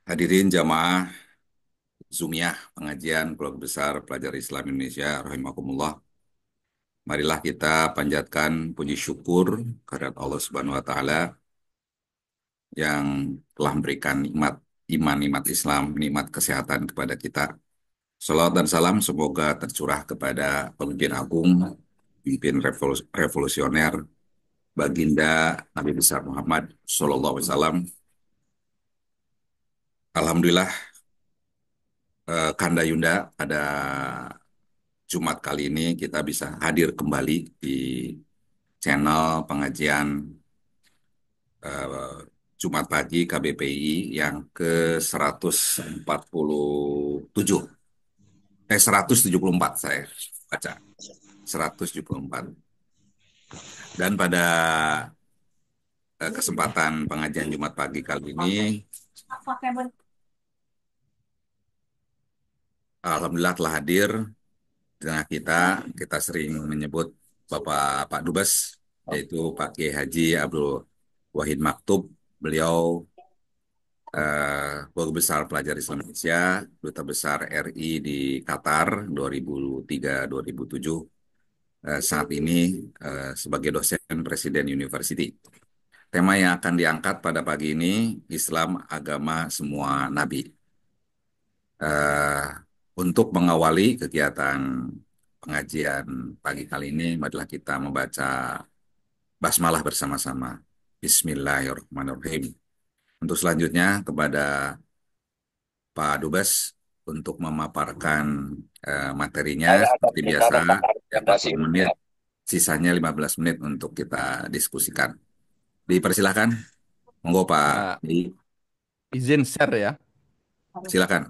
Hadirin jamaah Zumiyah pengajian Keluarga Besar Pelajar Islam Indonesia rahimakumullah. Marilah kita panjatkan puji syukur kehadirat Allah Subhanahu wa taala yang telah memberikan nikmat iman, nikmat Islam, nikmat kesehatan kepada kita. Salawat dan salam semoga tercurah kepada pemimpin agung, pemimpin revolusioner, Baginda Nabi besar Muhammad Sallallahu Alaihi Wasallam. Alhamdulillah, Kanda Yunda, pada Jumat kali ini kita bisa hadir kembali di channel pengajian eh, Jumat pagi KBPI yang ke 147, 174 saya baca, 174. Dan pada kesempatan pengajian Jumat pagi kali ini, Alhamdulillah telah hadir di tengah kita. Kita sering menyebut Pak Dubes, yaitu Pak Kiai Haji Abdul Wahid Maktub. Beliau Guru Besar Pelajar Islam Indonesia, Duta Besar RI di Qatar 2003-2007, saat ini sebagai dosen Presiden University. Tema yang akan diangkat pada pagi ini, Islam Agama Semua Nabi. Eh, untuk mengawali kegiatan pengajian pagi kali ini, marilah kita membaca basmalah bersama-sama. Bismillahirrahmanirrahim. Untuk selanjutnya kepada Pak Dubes untuk memaparkan materinya seperti biasa 30 menit, sisanya 15 menit untuk kita diskusikan. Dipersilahkan, monggo Pak. Eh, izin share ya. Silakan.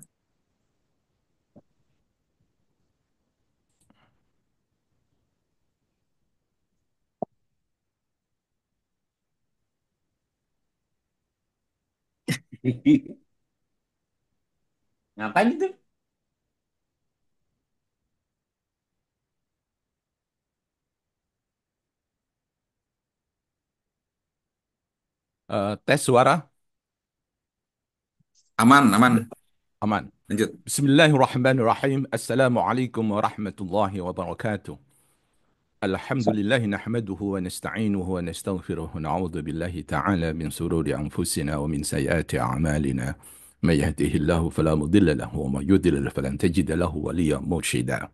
Ngapain itu? Tes suara Aman, aman. aman. Lanjut. Bismillahirrahmanirrahim. Assalamualaikum warahmatullahi wabarakatuh. Alhamdulillah nahmaduhu wa nasta'inuhu wa nastaghfiruh wa na'udzu billahi ta'ala min sururi anfusina wa min sayyiati a'malina. May yahdihillahu fala mudilla lahu wa may yudlil falan tajida lahu waliyyan mursyida.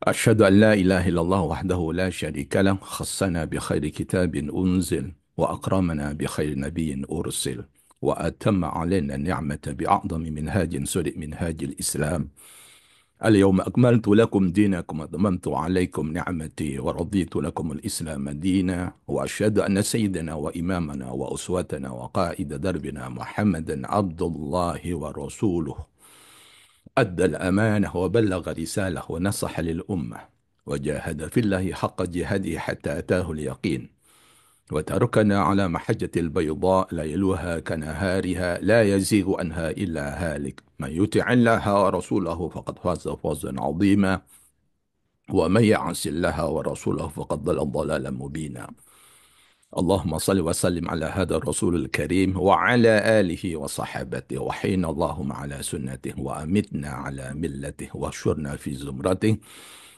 أشهد أن لا إله إلا الله وحده لا شريك له خصنا بخير كتاب أنزل وأكرمنا بخير نبي أرسل وأتم علينا النعمة بأعظم منهاج سرئ منهاج الإسلام. اليوم أكملت لكم دينكم وأتممت عليكم نعمتي ورضيت لكم الإسلام دينا وأشهد أن سيدنا وإمامنا وأسوتنا وقائد دربنا محمدا عبد الله ورسوله أدى الأمانة وبلغ رسالة ونصح للأمة وجاهد في الله حق جهاده حتى أتاه اليقين وتركنا على محجة البيضاء ليلها كنهارها لا يزيغ عنها إلا هالك من يطع الله ورسوله فقد فاز فوزا عظيما ومن يعص الله ورسوله فقد ضل ضلالا مبينا. اللهم صل وسلم على هذا الرسول الكريم وعلى آله وصحبته وحين اللهم على سنته وأمتنا على ملته واحشرنا في زمرته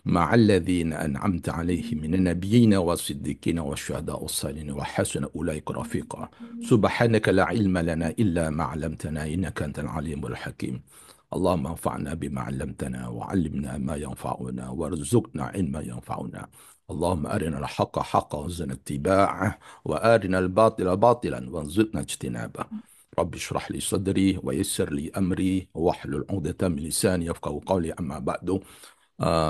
مع الذين أنعمت عليهم من النبيين والصديقين والشهداء والصالحين وحسن أولئك رفيقا. سبحانك لا علم لنا إلا ما علمتنا إنك أنت العليم الحكيم. اللهم انفعنا بما علمتنا وعلمنا ما ينفعنا وارزقنا علما ينفعنا. اللهم أرنا الحق حقا وارزقنا اتباعه وأرنا الباطل باطلا وارزقنا اجتنابه. رب اشرح لي صدري ويسر لي أمري واحلل عقدة من لساني يفقهوا قولي. أما بعد.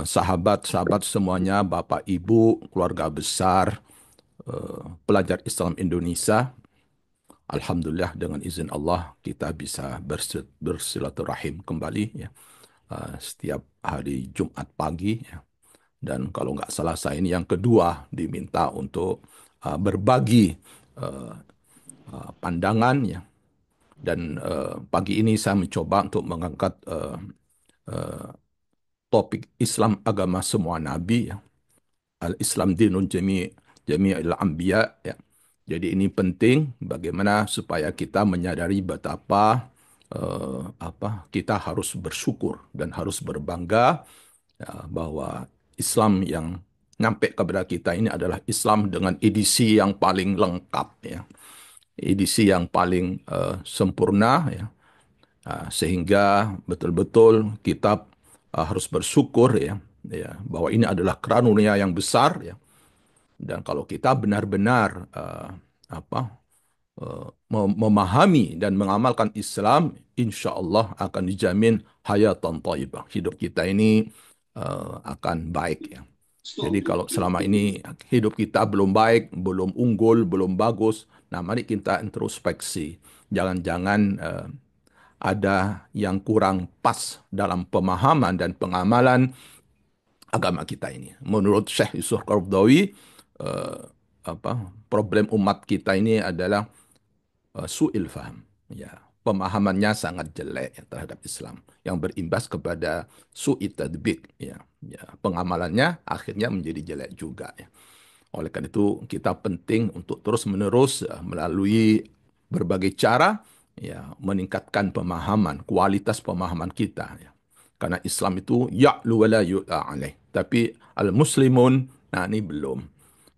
Sahabat-sahabat semuanya, Bapak Ibu, keluarga besar, pelajar Islam Indonesia, Alhamdulillah dengan izin Allah kita bisa bersilaturahim kembali ya, setiap hari Jumat pagi ya. Dan kalau nggak salah saya ini yang kedua diminta untuk berbagi uh, pandangan ya. Dan pagi ini saya mencoba untuk mengangkat uh, topik Islam agama semua nabi ya. Al-Islam dinun jami'il anbiya ya. Jadi ini penting bagaimana supaya kita menyadari betapa kita harus bersyukur dan harus berbangga bahwa Islam yang nyampe kepada kita ini adalah Islam dengan edisi yang paling lengkap ya, edisi yang paling sempurna ya. Sehingga betul-betul kita harus bersyukur ya, bahwa ini adalah karunia yang besar ya. Dan kalau kita benar-benar memahami dan mengamalkan Islam, insya Allah akan dijamin hayatan thayyibah. Hidup kita ini akan baik ya. Jadi kalau selama ini hidup kita belum baik, belum unggul, belum bagus, nah mari kita introspeksi. Jangan-jangan ada yang kurang pas dalam pemahaman dan pengamalan agama kita ini. Menurut Syekh Yusuf Qaradawi, eh, problem umat kita ini adalah su'il faham. Ya, pemahamannya sangat jelek ya, terhadap Islam yang berimbas kepada su'it tadbik ya. Ya, pengamalannya akhirnya menjadi jelek juga ya. Oleh karena itu kita penting untuk terus-menerus melalui berbagai cara ya meningkatkan pemahaman, kualitas pemahaman kita ya. Karena Islam itu ya'lu wa la yu'la alaih. Tapi al-muslimun, nah ini belum.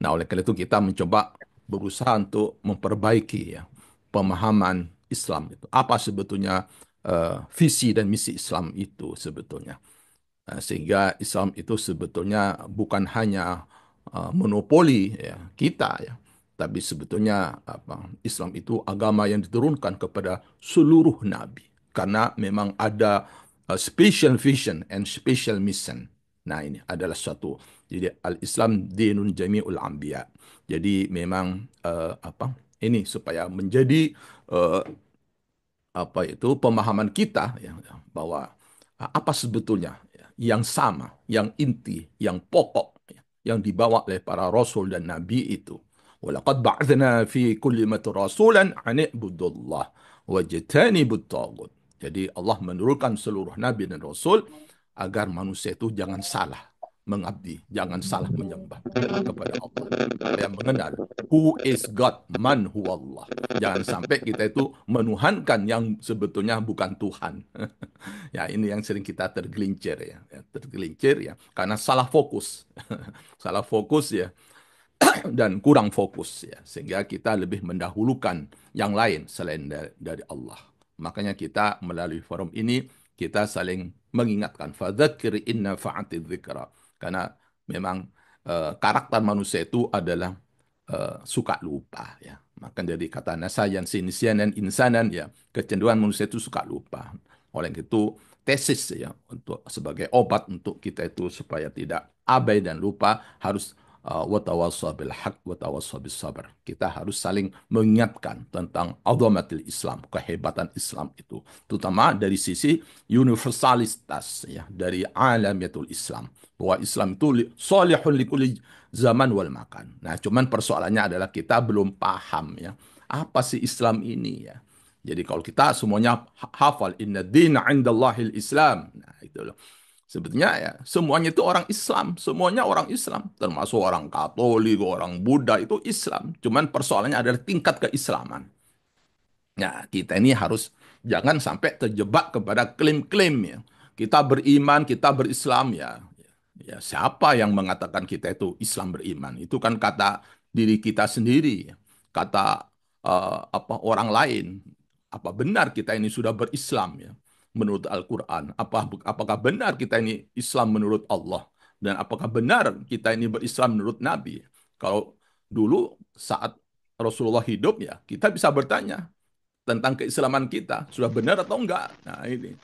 Nah oleh karena itu kita mencoba berusaha untuk memperbaiki ya pemahaman Islam itu. Apa sebetulnya visi dan misi Islam itu sebetulnya. Sehingga Islam itu sebetulnya bukan hanya monopoli ya, kita ya, tapi sebetulnya Islam itu agama yang diturunkan kepada seluruh nabi karena memang ada special vision and special mission. Nah ini adalah suatu jadi al-Islam dinun jami'ul anbiya. Jadi memang ini supaya menjadi uh, pemahaman kita ya, bahwa apa sebetulnya ya, yang sama, yang inti, yang pokok ya, yang dibawa oleh para rasul dan nabi itu. Walaqad ba'athna fi kulli ummati rasulan an i'budullah wajtanibut taghut. Jadi Allah menurunkan seluruh nabi dan rasul agar manusia itu jangan salah mengabdi, jangan salah menyembah kepada Allah. Supaya mengenal who is God, man who Allah. Jangan sampai kita itu menuhankan yang sebetulnya bukan Tuhan. Ya, ini yang sering kita tergelincir ya, tergelincir ya, karena salah fokus, salah fokus ya, dan kurang fokus ya, sehingga kita lebih mendahulukan yang lain selain dari Allah. Makanya kita melalui forum ini kita saling mengingatkan fadzakir inna fa'ati dzikra karena memang karakter manusia itu adalah suka lupa ya. Maka dari kata nasayan sinisianan insanan ya, kecenderungan manusia itu suka lupa. Oleh itu tesis ya untuk sebagai obat untuk kita itu supaya tidak abai dan lupa harus watawassaw bil haq watawassaw bis sabr. Kita harus saling mengingatkan tentang azamatil Islam, kehebatan Islam itu, terutama dari sisi universalitas ya, dari alamiyatul Islam. Bahwa Islam itu salihun likulli zaman wal makan. Nah, cuman persoalannya adalah kita belum paham ya. Apa sih Islam ini ya? Jadi kalau kita semuanya hafal inna dina indallahil Islam. Nah, itu loh. Sebetulnya ya semuanya itu orang Islam, semuanya orang Islam, termasuk orang Katolik, orang Buddha itu Islam. Cuman persoalannya adalah tingkat keislaman. Nah, kita ini harus jangan sampai terjebak kepada klaim-klaim ya. Kita beriman, kita berislam ya. Ya, siapa yang mengatakan kita itu Islam beriman? Itu kan kata diri kita sendiri, kata orang lain. Apa benar kita ini sudah berislam ya menurut Al-Quran? Apakah benar kita ini Islam menurut Allah? Dan apakah benar kita ini berislam menurut Nabi? Kalau dulu saat Rasulullah hidup ya, kita bisa bertanya, tentang keislaman kita sudah benar atau enggak. Nah ini.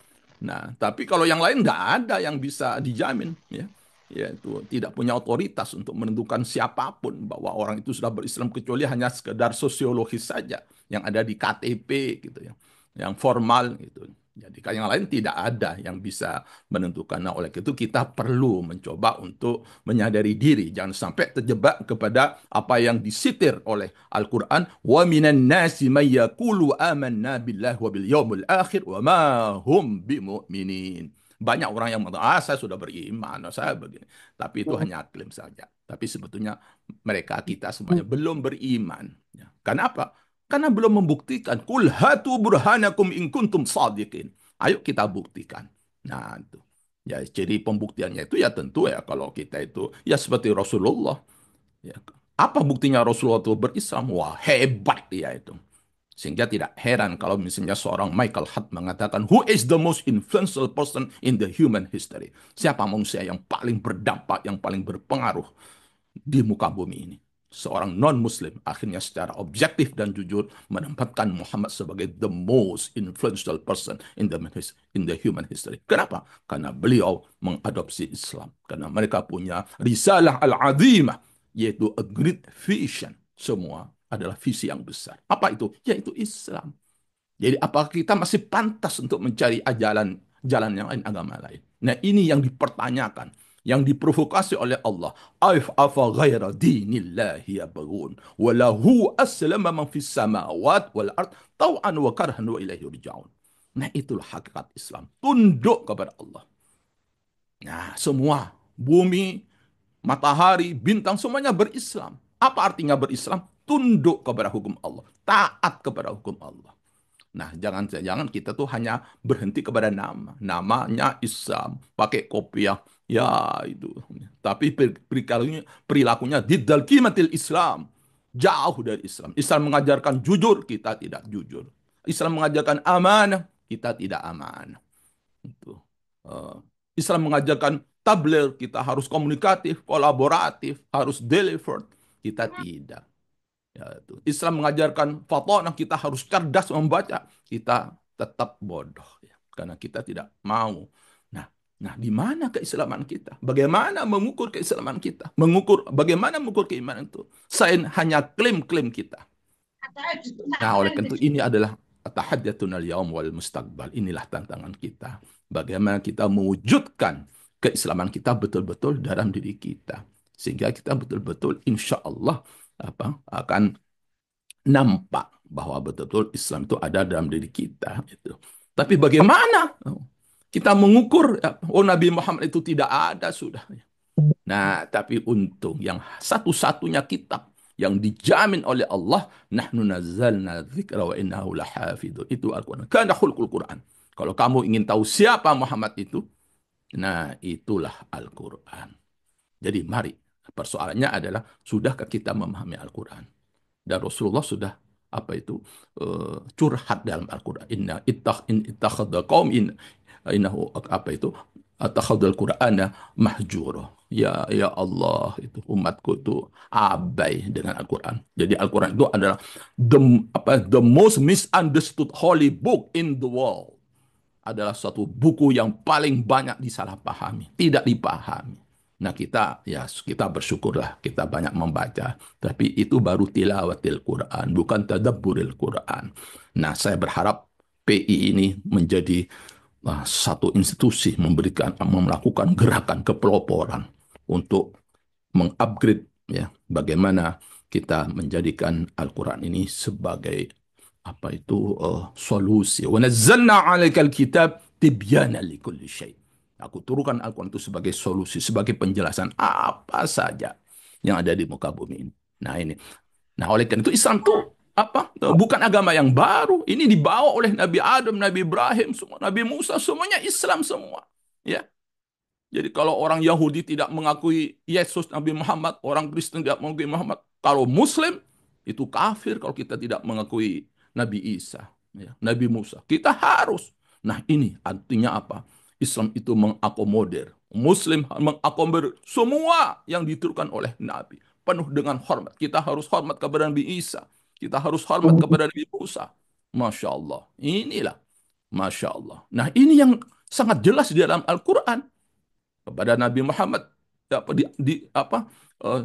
Nah tapi kalau yang lain enggak ada yang bisa dijamin ya. Yaitu tidak punya otoritas untuk menentukan siapapun bahwa orang itu sudah berislam kecuali hanya sekedar sosiologis saja yang ada di KTP gitu ya, yang formal gitu. Jadi yang lain tidak ada yang bisa menentukan. Nah, oleh itu kita perlu mencoba untuk menyadari diri, jangan sampai terjebak kepada apa yang disitir oleh Al-Quran. Wa minan nasi may yaqulu amanna billahi wa bil yaumil akhir wa ma hum bimu'minin. Banyak orang yang mengatakan, saya sudah beriman, saya begini. Tapi itu hanya klaim saja. Tapi sebetulnya mereka, kita semuanya belum beriman. Ya. Kenapa? Karena belum membuktikan. Kul hatu burhanakum in kuntum sadiqin. Ayo kita buktikan. Nah, itu. Ya, jadi pembuktiannya itu ya tentu ya kalau kita itu ya seperti Rasulullah. Ya. Apa buktinya Rasulullah itu berislam? Wah, hebat ya itu. Sehingga tidak heran kalau misalnya seorang Michael Hart mengatakan, who is the most influential person in the human history? Siapa manusia yang paling berdampak, yang paling berpengaruh di muka bumi ini? Seorang non-Muslim akhirnya secara objektif dan jujur menempatkan Muhammad sebagai the most influential person in the human history. Kenapa? Karena beliau mengadopsi Islam. Karena mereka punya risalah al-azimah, yaitu a great vision. Semua adalah visi yang besar. Apa itu? Yaitu Islam. Jadi apakah kita masih pantas untuk mencari jalan yang lain, agama lain? Nah, ini yang dipertanyakan, yang diprovokasi oleh Allah. Aif afa ghaira dinillahi yabghun wa lahu aslama man fis samawati wal ard tau'an wa karhan wa ilaihi yurja'un. Nah, itulah hakikat Islam. Tunduk kepada Allah. Nah, semua bumi, matahari, bintang semuanya berislam. Apa artinya berislam? Tunduk kepada hukum Allah, taat kepada hukum Allah. Nah, jangan kita tuh hanya berhenti kepada nama. Namanya Islam, pakai kopiah, ya itu. Tapi perilakunya diddal qimatil Islam. Jauh dari Islam. Islam mengajarkan jujur, kita tidak jujur. Islam mengajarkan amanah, kita tidak amanah. Itu. Eh, Islam mengajarkan tabligh, kita harus komunikatif, kolaboratif, harus delivered. Kita tidak. Ya, itu. Islam mengajarkan fatonah, kita harus cerdas membaca. Kita tetap bodoh. Ya. Karena kita tidak mau. Nah, di mana keislaman kita? Bagaimana mengukur keislaman kita? Bagaimana mengukur keimanan itu? Selain hanya klaim-klaim kita. Nah, oleh karena itu ini adalah tahaddatun al-yaum wal mustaqbal. Inilah tantangan kita. Bagaimana kita mewujudkan keislaman kita betul-betul dalam diri kita. Sehingga kita betul-betul insya Allah akan nampak bahwa betul-betul Islam itu ada dalam diri kita. Gitu. Tapi bagaimana kita mengukur, oh Nabi Muhammad itu tidak ada sudah. Nah, tapi untung yang satu-satunya kitab yang dijamin oleh Allah, nahnu nazzalna dzikra wa innahu lahafidun. Itu Al-Quran. Kana khulqul Quran. Kalau kamu ingin tahu siapa Muhammad itu, nah itulah Al-Quran. Jadi mari, persoalannya adalah, sudahkah kita memahami Al-Quran? Dan Rasulullah sudah curhat dalam Al-Quran. Ittakhadha qaum innahu attakhadhal Qur'ana mahjura. Ya Allah, itu umatku itu abai dengan Al-Quran. Jadi Al-Quran itu adalah the most misunderstood holy book in the world. Adalah suatu buku yang paling banyak disalahpahami, tidak dipahami. Nah, kita bersyukurlah kita banyak membaca, tapi itu baru tilawatil Quran, bukan tadabburil Quran. Nah, saya berharap PI ini menjadi satu institusi melakukan gerakan kepeloporan untuk mengupgrade ya bagaimana kita menjadikan Al-Quran ini sebagai solusi. Wa nazzalna 'alaikal kitab tibyana likulli syai'. Aku turunkan Al-Quran itu sebagai solusi, sebagai penjelasan apa saja yang ada di muka bumi ini. Nah, ini. Nah, oleh karena itu Islam itu bukan agama yang baru. Ini dibawa oleh Nabi Adam, Nabi Ibrahim, semua, Nabi Musa, semuanya Islam semua. Ya. Jadi kalau orang Yahudi tidak mengakui Yesus Nabi Muhammad, orang Kristen tidak mengakui Muhammad. Kalau Muslim itu kafir kalau kita tidak mengakui Nabi Isa, ya, Nabi Musa. Kita harus. Nah, ini artinya apa? Islam itu mengakomodir. Muslim mengakomodir semua yang diturunkan oleh Nabi. Penuh dengan hormat. Kita harus hormat kepada Nabi Isa. Kita harus hormat kepada Nabi Musa. Masya Allah. Inilah. Masya Allah. Nah, ini yang sangat jelas di dalam Al-Quran kepada Nabi Muhammad apa eh,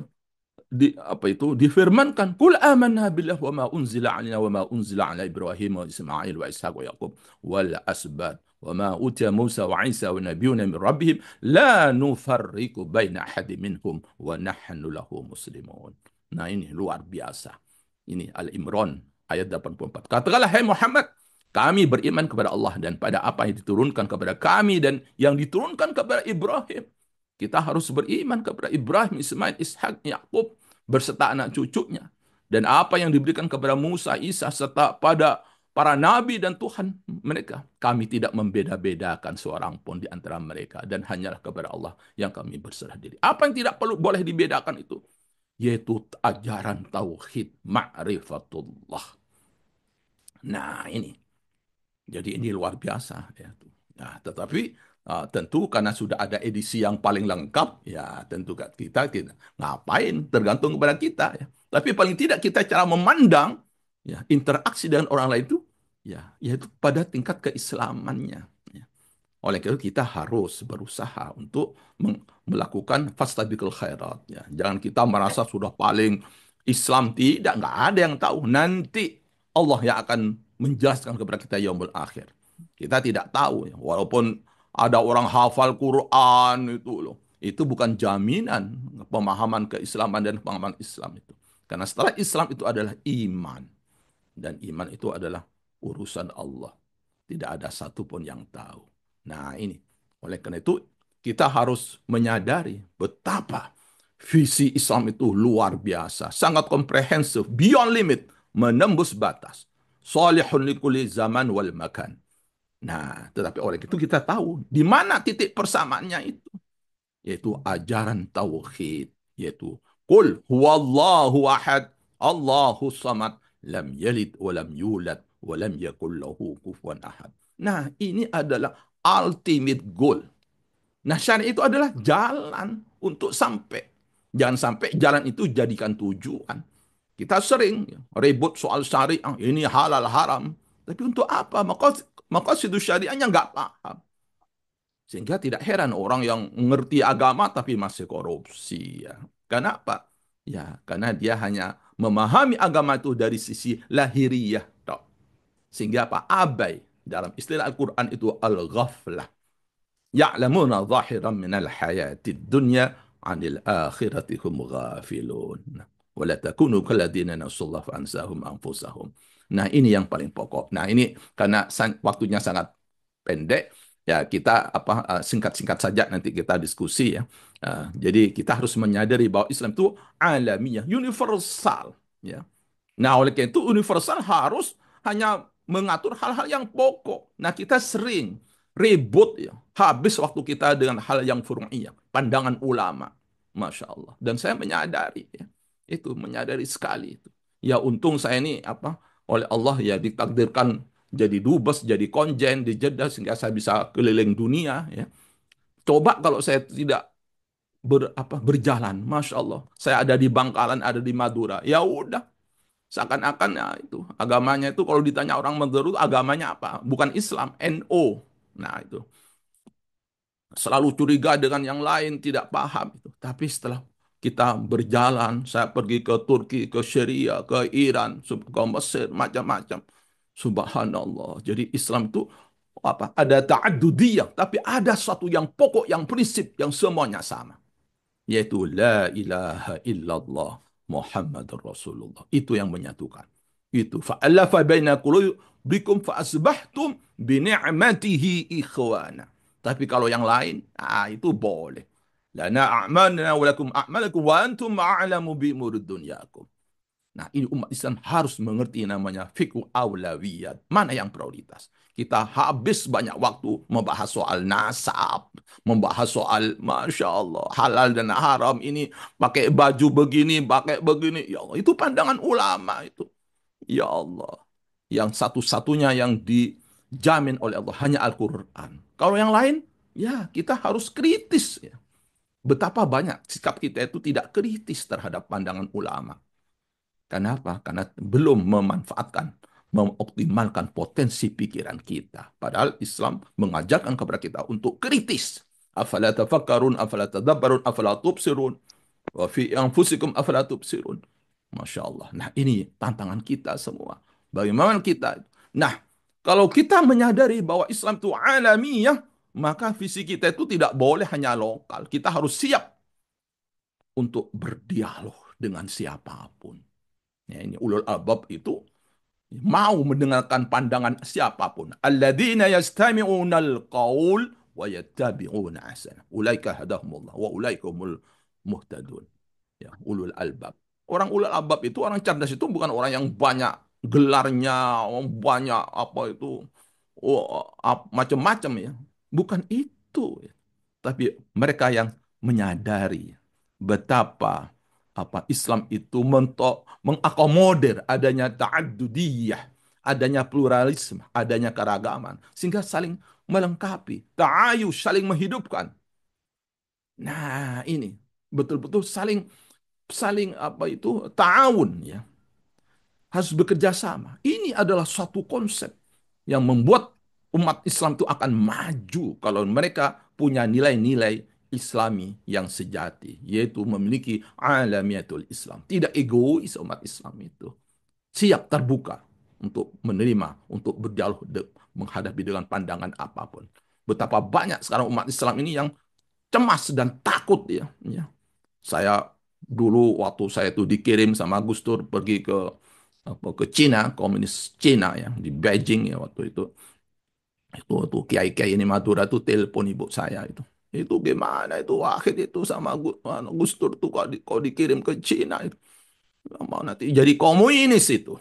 difirmankan, kul amanna billah wa ma unzila alina wa ma unzila ala Ibrahim wa Ismail wa Ishaq wa Yaqub wal asbat wa ma utiya Musa wa Isa wa nabiyuna min rabbihim la nufarriqu baina ahadin minhum wa nahnu lahu muslimun. Nah, ini luar biasa. Ini Al-Imran ayat 84. Katakanlah, hai Muhammad, kami beriman kepada Allah dan pada apa yang diturunkan kepada kami dan yang diturunkan kepada Ibrahim. Kita harus beriman kepada Ibrahim, Ismail, Ishak, Yakub, berserta anak cucunya. Dan apa yang diberikan kepada Musa, Isa, serta pada para nabi dan Tuhan mereka. Kami tidak membeda-bedakan seorang pun di antara mereka. Dan hanyalah kepada Allah yang kami berserah diri. Apa yang tidak perlu boleh dibedakan itu? Yaitu ajaran tauhid ma'rifatullah. Nah ini. Jadi ini luar biasa ya. Nah, tetapi tentu karena sudah ada edisi yang paling lengkap, ya tentu kita ngapain tergantung kepada kita ya. Tapi paling tidak kita cara memandang ya interaksi dengan orang lain itu ya yaitu pada tingkat keislamannya. Ya. Oleh karena itu kita harus berusaha untuk melakukan fastabiqul khairat. Ya. Jangan kita merasa sudah paling Islam, tidak, nggak ada yang tahu. Nanti Allah yang akan menjelaskan kepada kita yaumul akhir. Kita tidak tahu, ya. Walaupun ada orang hafal Quran itu loh. Itu bukan jaminan pemahaman keislaman dan pemahaman Islam itu. Karena setelah Islam itu adalah iman. Dan iman itu adalah urusan Allah. Tidak ada satupun yang tahu. Nah ini, oleh karena itu kita harus menyadari betapa visi Islam itu luar biasa, sangat komprehensif, beyond limit, menembus batas. Salihun likuli zaman wal makan. Nah, tetapi oleh itu kita tahu di mana titik persamaannya itu, yaitu ajaran tauhid, yaitu Qul huwallahu ahad, Allahu samad, lam yalid wa lam yulad wa lam yakul lahu kufuwan ahad. Nah, ini adalah ultimate goal. Nah, syariat itu adalah jalan untuk sampai. Jangan sampai jalan itu jadikan tujuan. Kita sering ribut soal syariah, ini halal haram. Tapi untuk apa? Maka situ syariahnya nggak paham. Sehingga tidak heran orang yang mengerti agama tapi masih korupsi. Ya. Kenapa? Ya, karena dia hanya memahami agama itu dari sisi lahiriah. Sehingga apa? Abai. Dalam istilah Al-Quran itu al-ghaflah. Ya'lamuna zahiran minal hayatid dunya anil akhirati hum ghafilun. Wala takunu kalladina nasullah fa'ansahum anfusahum. Nah, ini yang paling pokok. Nah, ini karena waktunya sangat pendek, ya kita singkat-singkat saja nanti kita diskusi ya. Jadi kita harus menyadari bahwa Islam itu alamiah, universal, ya. Nah, oleh karena itu universal harus hanya mengatur hal-hal yang pokok. Nah, kita sering ribut ya, habis waktu kita dengan hal yang fur'iyah, pandangan ulama. Masya Allah. Dan saya menyadari ya, itu menyadari sekali itu. Ya untung saya ini oleh Allah ya ditakdirkan jadi dubes, jadi konjen di Jeddah sehingga saya bisa keliling dunia ya. Coba kalau saya tidak berjalan, Masya Allah. Saya ada di Bangkalan, ada di Madura. Ya udah, seakan-akan ya itu agamanya itu kalau ditanya orang Madura itu agamanya apa? Bukan Islam, NO. Nah itu selalu curiga dengan yang lain, tidak paham itu. Tapi setelah kita berjalan, saya pergi ke Turki, ke Syria, ke Iran, ke Mesir, macam-macam. Subhanallah. Jadi Islam itu Ada ta'addudiyah, tapi ada satu yang pokok, yang prinsip, yang semuanya sama, yaitu la ilaha illallah Muhammadur Rasulullah. Itu yang menyatukan. Itu fa'alafa baina qulubikum fa asbahtum bi ni'matihi ikhwana. Tapi kalau yang lain, itu boleh. Lana a'malna wa lakum a'malakum wa antum a'lamu bi umuri dunyakum. Nah, ini umat Islam harus mengerti namanya fikih aulawiyat. Mana yang prioritas? Kita habis banyak waktu membahas soal nasab, membahas soal, Masya Allah, halal dan haram ini, pakai baju begini, pakai begini. Ya Allah, itu pandangan ulama itu. Ya Allah, yang satu-satunya yang dijamin oleh Allah hanya Al-Quran. Kalau yang lain, ya kita harus kritis. Ya. Betapa banyak sikap kita itu tidak kritis terhadap pandangan ulama. Kenapa? Karena belum mengoptimalkan potensi pikiran kita. Padahal Islam mengajarkan kepada kita untuk kritis. Afala tafakkarun, afala tadabbarun, afala tubsirun, wa fi anfusikum afala tubsirun. Masya Allah. Nah ini tantangan kita semua. Bagaimana kita? Nah, kalau kita menyadari bahwa Islam itu alamiah, maka visi kita itu tidak boleh hanya lokal. Kita harus siap untuk berdialog dengan siapapun. Ya, ini ulul albab itu mau mendengarkan pandangan siapapun. Alladzina yastami'unal qaul wa yattabi'una ahsana. Ulaika hadahumullah wa ulaika humul muhtadun. Ya, ulul albab. Orang ulul albab itu, orang cerdas itu bukan orang yang banyak gelarnya, banyak apa itu, macam-macam ya. Bukan itu, ya. Tapi mereka yang menyadari betapa Islam itu mengakomodir adanya ta'addudiyah, adanya pluralisme, adanya keragaman, sehingga saling melengkapi, ta'ayush, saling menghidupkan. Nah, ini betul-betul saling saling ta'awun ya, harus bekerja sama. Ini adalah suatu konsep yang membuat umat Islam itu akan maju kalau mereka punya nilai-nilai Islami yang sejati, yaitu memiliki alamiatul Islam. Tidak egois umat Islam itu. Siap terbuka untuk menerima, untuk berdialog, menghadapi dengan pandangan apapun. Betapa banyak sekarang umat Islam ini yang cemas dan takut ya. Saya dulu waktu saya itu dikirim sama Gus Dur pergi ke Cina, komunis Cina ya, di Beijing ya waktu itu. Itu kiai-kiai ini Madura tuh telepon ibu saya itu. Itu gimana itu Wahid itu sama Gus Dur tuh kok dikirim ke Cina itu. Mau nanti jadi komunis itu.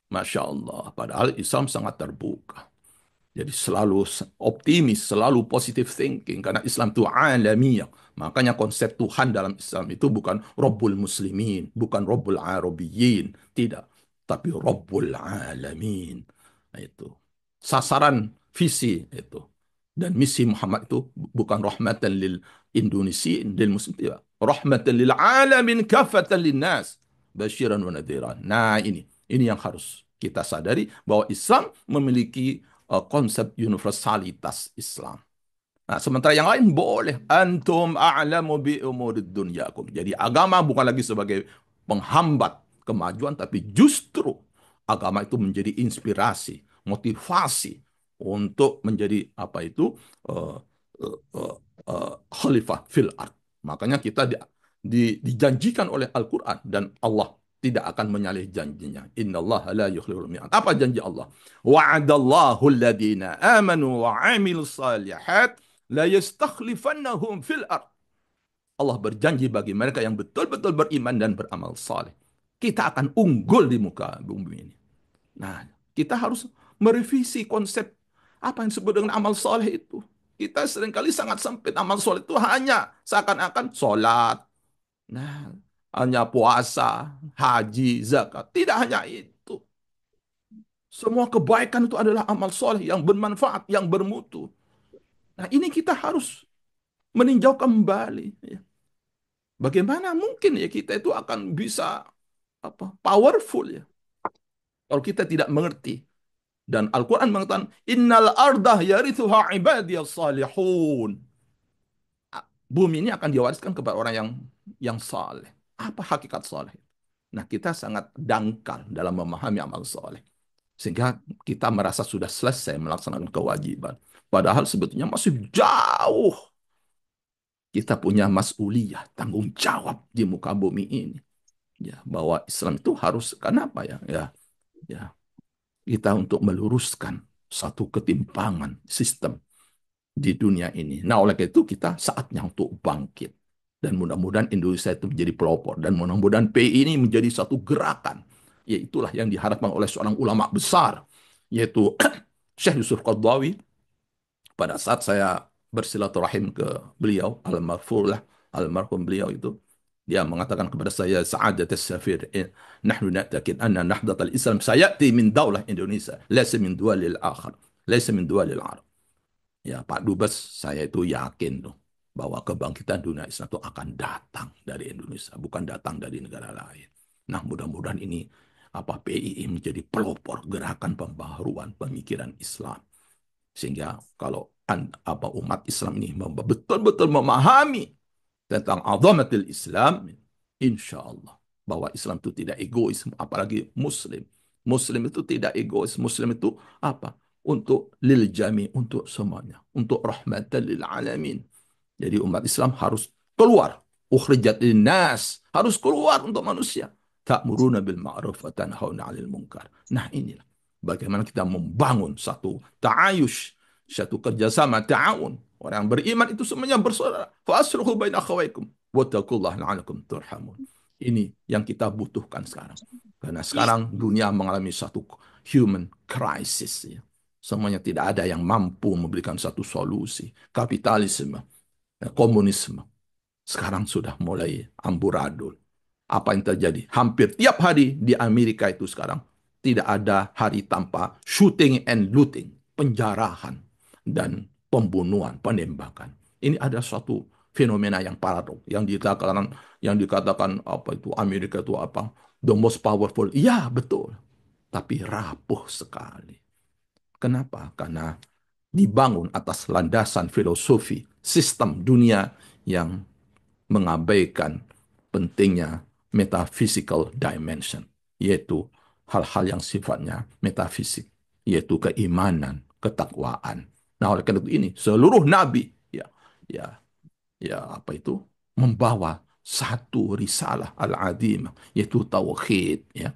Masya Allah. Padahal Islam sangat terbuka. Jadi selalu optimis, selalu positive thinking. Karena Islam itu alamiah. Makanya konsep Tuhan dalam Islam itu bukan Rabbul Muslimin, bukan Rabbul Arabiyin. Tidak. Tapi Rabbul Alamin. Nah, itu. Sasaran visi itu. Dan misi Muhammad itu bukan rahmatan lil Indonesiin, lil Muslim. Tidak. Rahmatan lil alamin, kafatan lil nas. Basyiran wa nadhiran. Nah ini. Ini yang harus kita sadari bahwa Islam memiliki konsep universalitas Islam. Nah, sementara yang lain boleh. Antum a'lamu bi umurid dunyakum. Jadi agama bukan lagi sebagai penghambat kemajuan, tapi justru agama itu menjadi inspirasi, motivasi untuk menjadi uh, uh, uh, khalifah fil ard. Makanya kita dijanjikan oleh Al-Quran dan Allah tidak akan menyalih janjinya. Inna Allah la yukhliful mi'ad. Apa janji Allah? Wa'adallahu alladhina amanu wa 'amilus salihat la yastakhlifannahum fil ard. Allah berjanji bagi mereka yang betul-betul beriman dan beramal saleh. Kita akan unggul di muka bumi ini. Nah, kita harus merevisi konsep apa yang disebut dengan amal soleh itu. Kita seringkali sangat sempit. Amal soleh itu hanya seakan-akan sholat, nah, hanya puasa, haji, zakat. Tidak hanya itu. Semua kebaikan itu adalah amal soleh yang bermanfaat, yang bermutu. Nah, ini kita harus meninjau kembali. Ya. Bagaimana mungkin ya kita itu akan bisa powerful ya kalau kita tidak mengerti. Dan Al-Quran mengatakan, Innal ardah yarithuha ibadiyas salihun. Bumi ini akan diwariskan kepada orang yang saleh. Apa hakikat saleh? Nah, kita sangat dangkal dalam memahami amal saleh. Sehingga kita merasa sudah selesai melaksanakan kewajiban. Padahal sebetulnya masih jauh. Kita punya mas'uliyah, tanggung jawab di muka bumi ini. Ya, bahwa Islam itu harus, kenapa ya? Ya, kita untuk meluruskan satu ketimpangan sistem di dunia ini. Nah, oleh itu kita saatnya untuk bangkit. Dan mudah-mudahan Indonesia itu menjadi pelopor. Dan mudah-mudahan PI ini menjadi satu gerakan. Yaitulah yang diharapkan oleh seorang ulama besar. Yaitu Syekh Yusuf Qaradawi. Pada saat saya bersilaturahim ke beliau, almarhum beliau itu, dia mengatakan kepada saya, Sa'adat safir nahnu na'takid anna nahdat al-Islam sayati min daulah Indonesia, laysa min dualil akhar, laysa min dualil Arab. Ya, Pak Dubes, saya itu yakin tuh bahwa kebangkitan dunia Islam itu akan datang dari Indonesia, bukan datang dari negara lain. Nah, mudah-mudahan ini PII menjadi pelopor gerakan pembaharuan pemikiran Islam. Sehingga kalau umat Islam ini betul-betul memahami tentang azamatil Islam, insya Allah bahwa Islam itu tidak egois, apalagi Muslim. Muslim itu tidak egois. Muslim itu apa? Untuk lil jami, untuk semuanya, untuk rahmatan lil alamin. Jadi umat Islam harus keluar. Ukhrijat nas, harus keluar untuk manusia. Ta'muruna bil ma'ruf wa tanhauna 'anil munkar. Nah, inilah bagaimana kita membangun satu ta'ayush, satu kerjasama, ta'awun. Orang yang beriman itu semuanya bersaudara. Fa asruhu bain akhawaikum wattaqullaha la'alakum turhamun. Ini yang kita butuhkan sekarang. Karena sekarang dunia mengalami satu human crisis. Ya. Semuanya tidak ada yang mampu memberikan satu solusi. Kapitalisme, komunisme, sekarang sudah mulai amburadul. Apa yang terjadi? Hampir tiap hari di Amerika itu sekarang tidak ada hari tanpa shooting and looting, penjarahan dan pembunuhan, penembakan. Ini ada suatu fenomena yang paradok yang dikatakan apa itu Amerika itu apa? The most powerful. Ya, betul. Tapi rapuh sekali. Kenapa? Karena dibangun atas landasan filosofi sistem dunia yang mengabaikan pentingnya metaphysical dimension, yaitu hal-hal yang sifatnya metafisik, yaitu keimanan, ketakwaan. Nah, oleh karena itu ini seluruh nabi ya ya apa itu membawa satu risalah al-azimah yaitu tauhid ya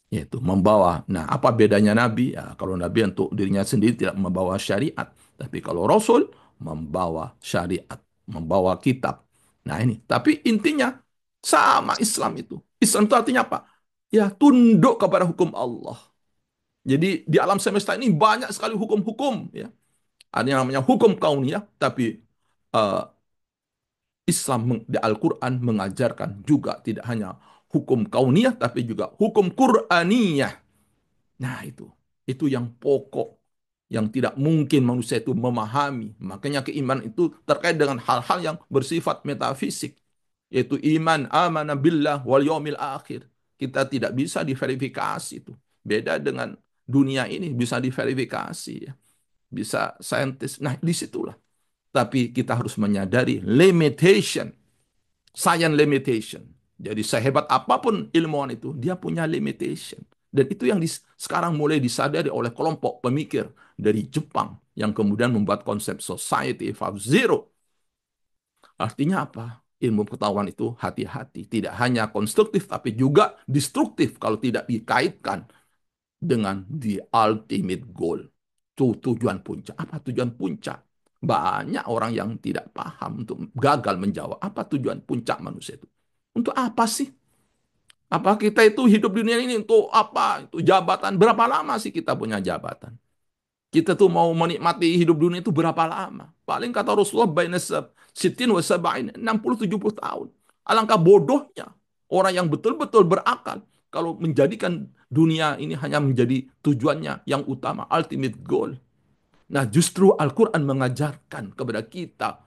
yaitu membawa. Nah, apa bedanya nabi? Ya, kalau nabi untuk dirinya sendiri tidak membawa syariat, tapi kalau rasul membawa syariat, membawa kitab. Nah, ini. Tapi intinya sama Islam itu. Islam itu artinya apa? Ya, tunduk kepada hukum Allah. Jadi di alam semesta ini banyak sekali hukum-hukum ya. Ada yang namanya hukum kauniyah, tapi uh, Islam di Al-Quran mengajarkan juga tidak hanya hukum kauniyah, tapi juga hukum Qur'aniyah. Nah, itu yang pokok yang tidak mungkin manusia itu memahami. Makanya keimanan itu terkait dengan hal-hal yang bersifat metafisik, yaitu iman amana billah wal yaumil akhir. Kita tidak bisa diverifikasi itu. Beda dengan dunia ini bisa diverifikasi ya. Bisa saintis. Nah, disitulah. Tapi kita harus menyadari limitation, science limitation. Jadi sehebat apapun ilmuwan itu, dia punya limitation. Dan itu yang sekarang mulai disadari oleh kelompok pemikir dari Jepang yang kemudian membuat konsep Society of Zero. Artinya apa? Ilmu pengetahuan itu hati-hati. Tidak hanya konstruktif, tapi juga destruktif kalau tidak dikaitkan dengan the ultimate goal. Tujuan puncak. Apa tujuan puncak? Banyak orang yang tidak paham untuk gagal menjawab. Apa tujuan puncak manusia itu? Untuk apa sih? Apa kita itu hidup di dunia ini untuk apa? Itu jabatan. Berapa lama sih kita punya jabatan? Kita tuh mau menikmati hidup dunia itu berapa lama? Paling kata Rasulullah, baina sitin wa sab'in, 60-70 tahun. Alangkah bodohnya orang yang betul-betul berakal kalau menjadikan dunia ini hanya menjadi tujuannya yang utama, ultimate goal. Nah, justru Al-Quran mengajarkan kepada kita,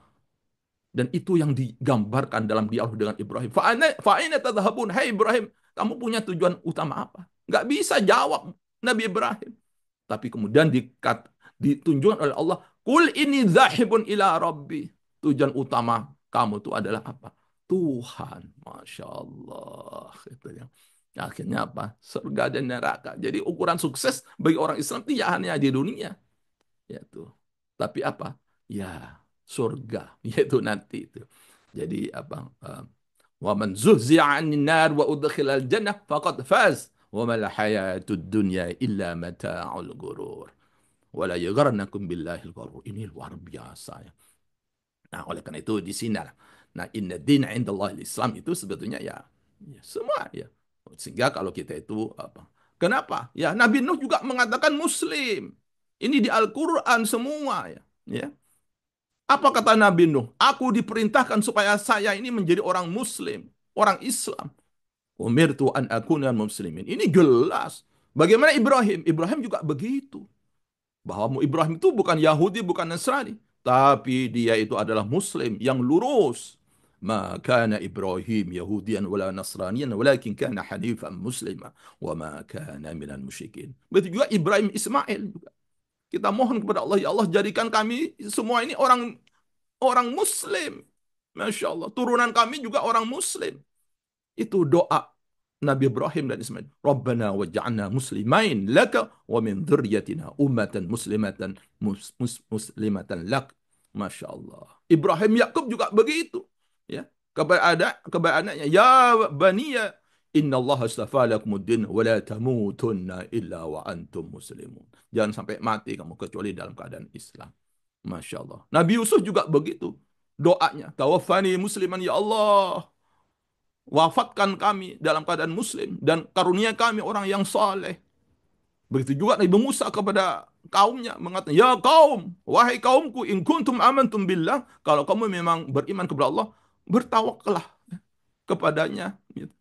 dan itu yang digambarkan dalam dialog dengan Ibrahim. Fa'ina tadhabun, hai Ibrahim, kamu punya tujuan utama apa? Nggak bisa jawab Nabi Ibrahim. Tapi kemudian ditunjukkan oleh Allah, kul ini zahibun ila rabbi. Tujuan utama kamu itu adalah apa? Tuhan. Masya Allah. Gitu ya. Akhirnya apa? Surga dan neraka. Jadi ukuran sukses bagi orang Islam tidak hanya di dunia. Yaitu. Tapi apa? Ya, surga. Yaitu nanti itu. Jadi apa? Wa man zuhzi'a 'anil nar wa udkhilal jannah faqad faz. Wa mal hayatud dunya illa mata'ul ghurur. Wala yagharnakum billahil gharur. Ini luar biasa ya. Nah, oleh karena itu di sini lah. Nah, inna din indallah Islam itu sebetulnya ya semua ya. Sehingga kalau kita itu apa? Kenapa? Ya, Nabi Nuh juga mengatakan muslim. Ini di Al-Qur'an semua ya. Ya. Apa kata Nabi Nuh? Aku diperintahkan supaya saya ini menjadi orang muslim, orang Islam. Umirtu an akuna muslimin. Ini jelas. Bagaimana Ibrahim? Ibrahim juga begitu. Bahwa Ibrahim itu bukan Yahudi, bukan Nasrani. Tapi dia itu adalah Muslim yang lurus. Ma kana Ibrahim Yahudian wala Nasranian walakin kana hanifan muslima wa ma kana minal musyrikin. Begitu juga Ibrahim Ismail juga. Kita mohon kepada Allah, ya Allah jadikan kami semua ini orang orang Muslim. Masya Allah. Turunan kami juga orang Muslim. Itu doa Nabi Ibrahim dan Ismail. Rabbana waj'alna muslimain laka wa min dzurriyyatina ummatan muslimatan muslimatan lak. Masya Allah. Ibrahim Yakub juga begitu. Ya. Kepada anaknya, ya baniya inna Allah astafa lakumuddin wa la tamutunna illa wa antum muslimun. Jangan sampai mati kamu kecuali dalam keadaan Islam. Masya Allah. Nabi Yusuf juga begitu. Doanya, tawaffani musliman ya Allah. wafatkan kami dalam keadaan muslim dan karunia kami orang yang saleh. Begitu juga Nabi Musa kepada kaumnya mengatakan, ya kaum, wahai kaumku, in kuntum amantum billah, kalau kamu memang beriman kepada Allah, bertawakallah kepadanya. Gitu.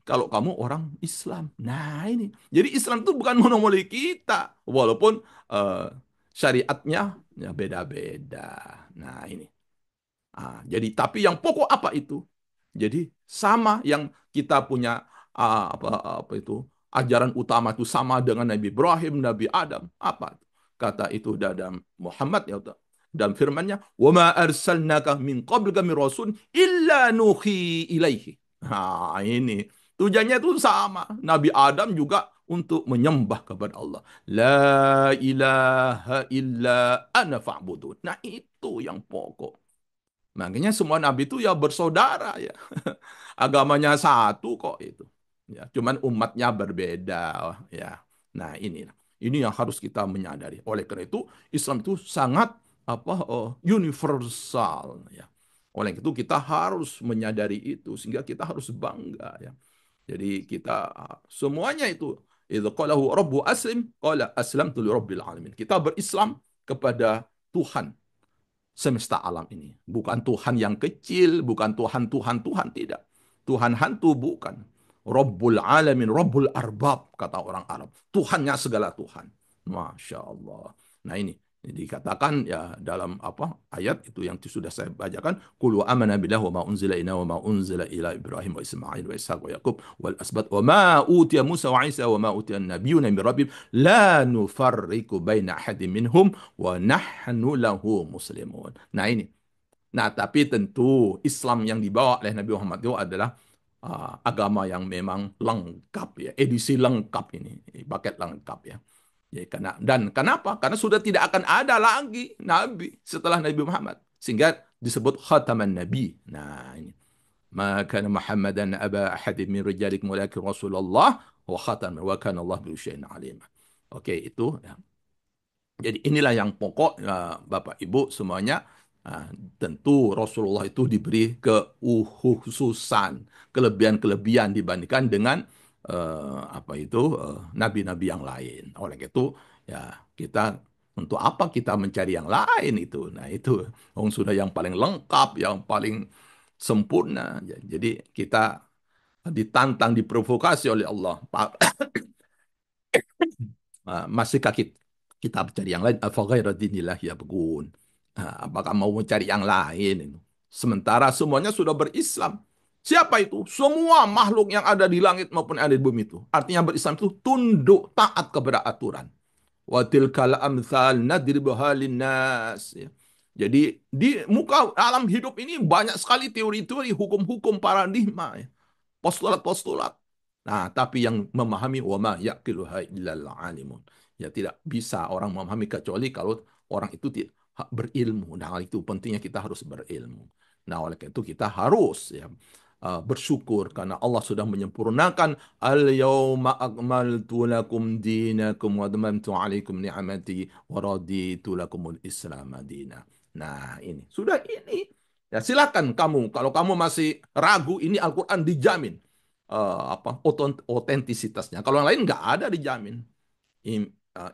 Kalau kamu orang Islam. Nah ini. Jadi Islam itu bukan monopoli kita. Walaupun syariatnya ya beda-beda. Nah ini. Jadi tapi yang pokok apa itu? Jadi sama yang kita punya apa itu ajaran utama itu sama dengan Nabi Ibrahim, Nabi Adam. Apa? Kata itu dalam Muhammad ya dalam firman-Nya, "Wa ma arsalnaka min qablika min rasul illa nuhi ilaihi." Nah, ini tujuannya itu sama. Nabi Adam juga untuk menyembah kepada Allah. La ilaha illa ana fa'budun. Nah, itu yang pokok. Makanya semua nabi itu ya bersaudara ya. Agamanya satu kok itu. Ya, cuman umatnya berbeda ya. Nah, ini yang harus kita menyadari. Oleh karena itu Islam itu sangat universal ya. Oleh itu kita harus menyadari itu sehingga kita harus bangga ya. Jadi kita semuanya itu qalahu rabbu aslim qala aslamtu li rabbil alamin. Kita berislam kepada Tuhan semesta alam ini. Bukan Tuhan yang kecil, bukan Tuhan, tidak. Tuhan hantu bukan. Rabbul alamin, Rabbul arbab, kata orang Arab. Tuhannya segala Tuhan. Masya Allah. Nah ini dikatakan ya dalam ayat itu yang sudah saya bacakan, qul amana billahi wa ma unzila ila wa ma unzila ila Ibrahim wa Ismail wa Ishaq wa Yaqub wal asbat wa ma utiya Musa wa Isa wa ma utiya an-nabiyyuna min rabbihim la nufarriqu baina ahadin minhum wa nahnu lahu muslimun. Nah ini. Nah, tapi tentu Islam yang dibawa oleh Nabi Muhammad itu adalah agama yang memang lengkap ya, edisi lengkap ini, paket lengkap ya. Ya, dan kenapa? Karena sudah tidak akan ada lagi nabi setelah Nabi Muhammad. Sehingga disebut khataman nabi. Nah, ini. Maka Muhammadan aba ahadin min rijalikum walakin Rasulullah wa khatam wa kana Allah bi syai'in alim. Oke, itu ya. Jadi inilah yang pokok Bapak Ibu semuanya. Tentu Rasulullah itu diberi kekhususan, kelebihan-kelebihan dibandingkan dengan nabi-nabi yang lain. Oleh itu ya kita untuk apa kita mencari yang lain itu? Nah itu sudah yang paling lengkap, yang paling sempurna. Jadi kita ditantang, diprovokasi oleh Allah. Masihkah kita mencari yang lain? Afaghaira dinillah yabghun. Apakah mau mencari yang lain? Sementara semuanya sudah berislam. Siapa itu? Semua makhluk yang ada di langit maupun yang ada di bumi itu. Artinya berislam itu tunduk, taat kepada aturan. Wa tilkal amthal nadribuha linnas. Ya. Jadi di muka alam hidup ini banyak sekali teori-teori, hukum-hukum, paradigma. Ya. Postulat-postulat. Nah, tapi yang memahami wama yaqiluha illal alimun. Ya tidak bisa orang memahami kecuali kalau orang itu berilmu. Nah, itu pentingnya kita harus berilmu. Nah, oleh itu kita harus ya bersyukur karena Allah sudah menyempurnakan al-yauma akmaltu lakum dinakum wa atmamtu alaikum ni'mati wa raditu lakumul Islam madina. Nah, ini. Sudah ini. Ya silakan kamu kalau kamu masih ragu ini Al-Qur'an dijamin otentisitasnya. Kalau yang lain nggak ada dijamin.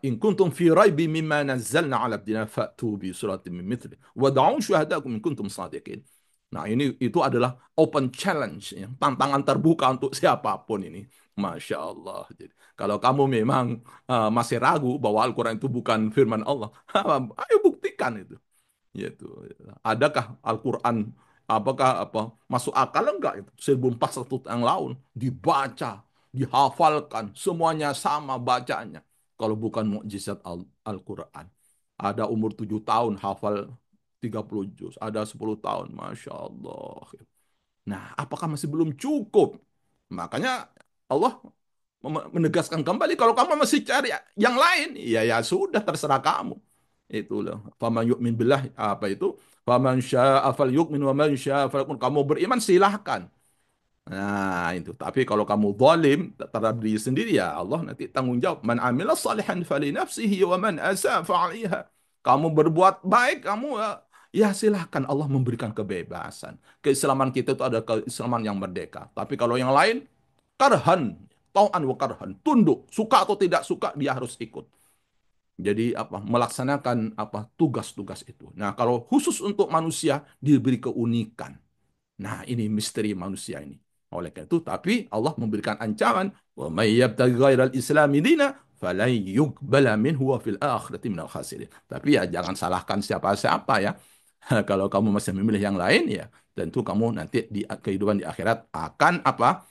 In kuntum fi raibi mimma nazzalna ala abdina fa'tu bi suratin min mithli wa da'u syuhadakum in kuntum shadiqin. Nah, ini itu adalah open challenge, ya. Tantangan terbuka untuk siapapun ini. Masya Allah. Jadi, kalau kamu memang masih ragu bahwa Al-Quran itu bukan firman Allah, ayo buktikan itu. Yaitu, adakah Al-Quran masuk akal enggak itu 1400 yang laun dibaca, dihafalkan, semuanya sama bacanya. Kalau bukan mukjizat Al-Quran. Ada umur 7 tahun hafal 30 juz, ada 10 tahun, Masya Allah. Nah, apakah masih belum cukup? Makanya Allah menegaskan kembali, kalau kamu masih cari yang lain, ya sudah terserah kamu. Itulah. Faman yu'min billah, apa itu? Faman sya'a falyu'min wa man sya'a falyakfur. Kamu beriman silahkan. Nah, itu. Tapi kalau kamu zalim terhadap diri sendiri, ya Allah nanti tanggung jawab. Man amila salihan fali nafsihi wa man asa fa'aliha. Kamu berbuat baik, kamu Ya silahkan Allah memberikan kebebasan. Keislaman kita itu ada keislaman yang merdeka. Tapi kalau yang lain, karhan, tau'an wa karhan, tunduk, suka atau tidak suka dia harus ikut. Jadi apa? Melaksanakan apa tugas-tugas itu. Nah, kalau khusus untuk manusia diberi keunikan. Nah, ini misteri manusia ini. Oleh karena itu, tapi Allah memberikan ancaman, "Wa may yabtaghi ghairal islami dina falan yuqbala minhu wa fil akhirati minal khasirin." Tapi ya jangan salahkan siapa-siapa ya. Kalau kamu masih memilih yang lain ya, tentu kamu nanti di kehidupan di akhirat akan apa?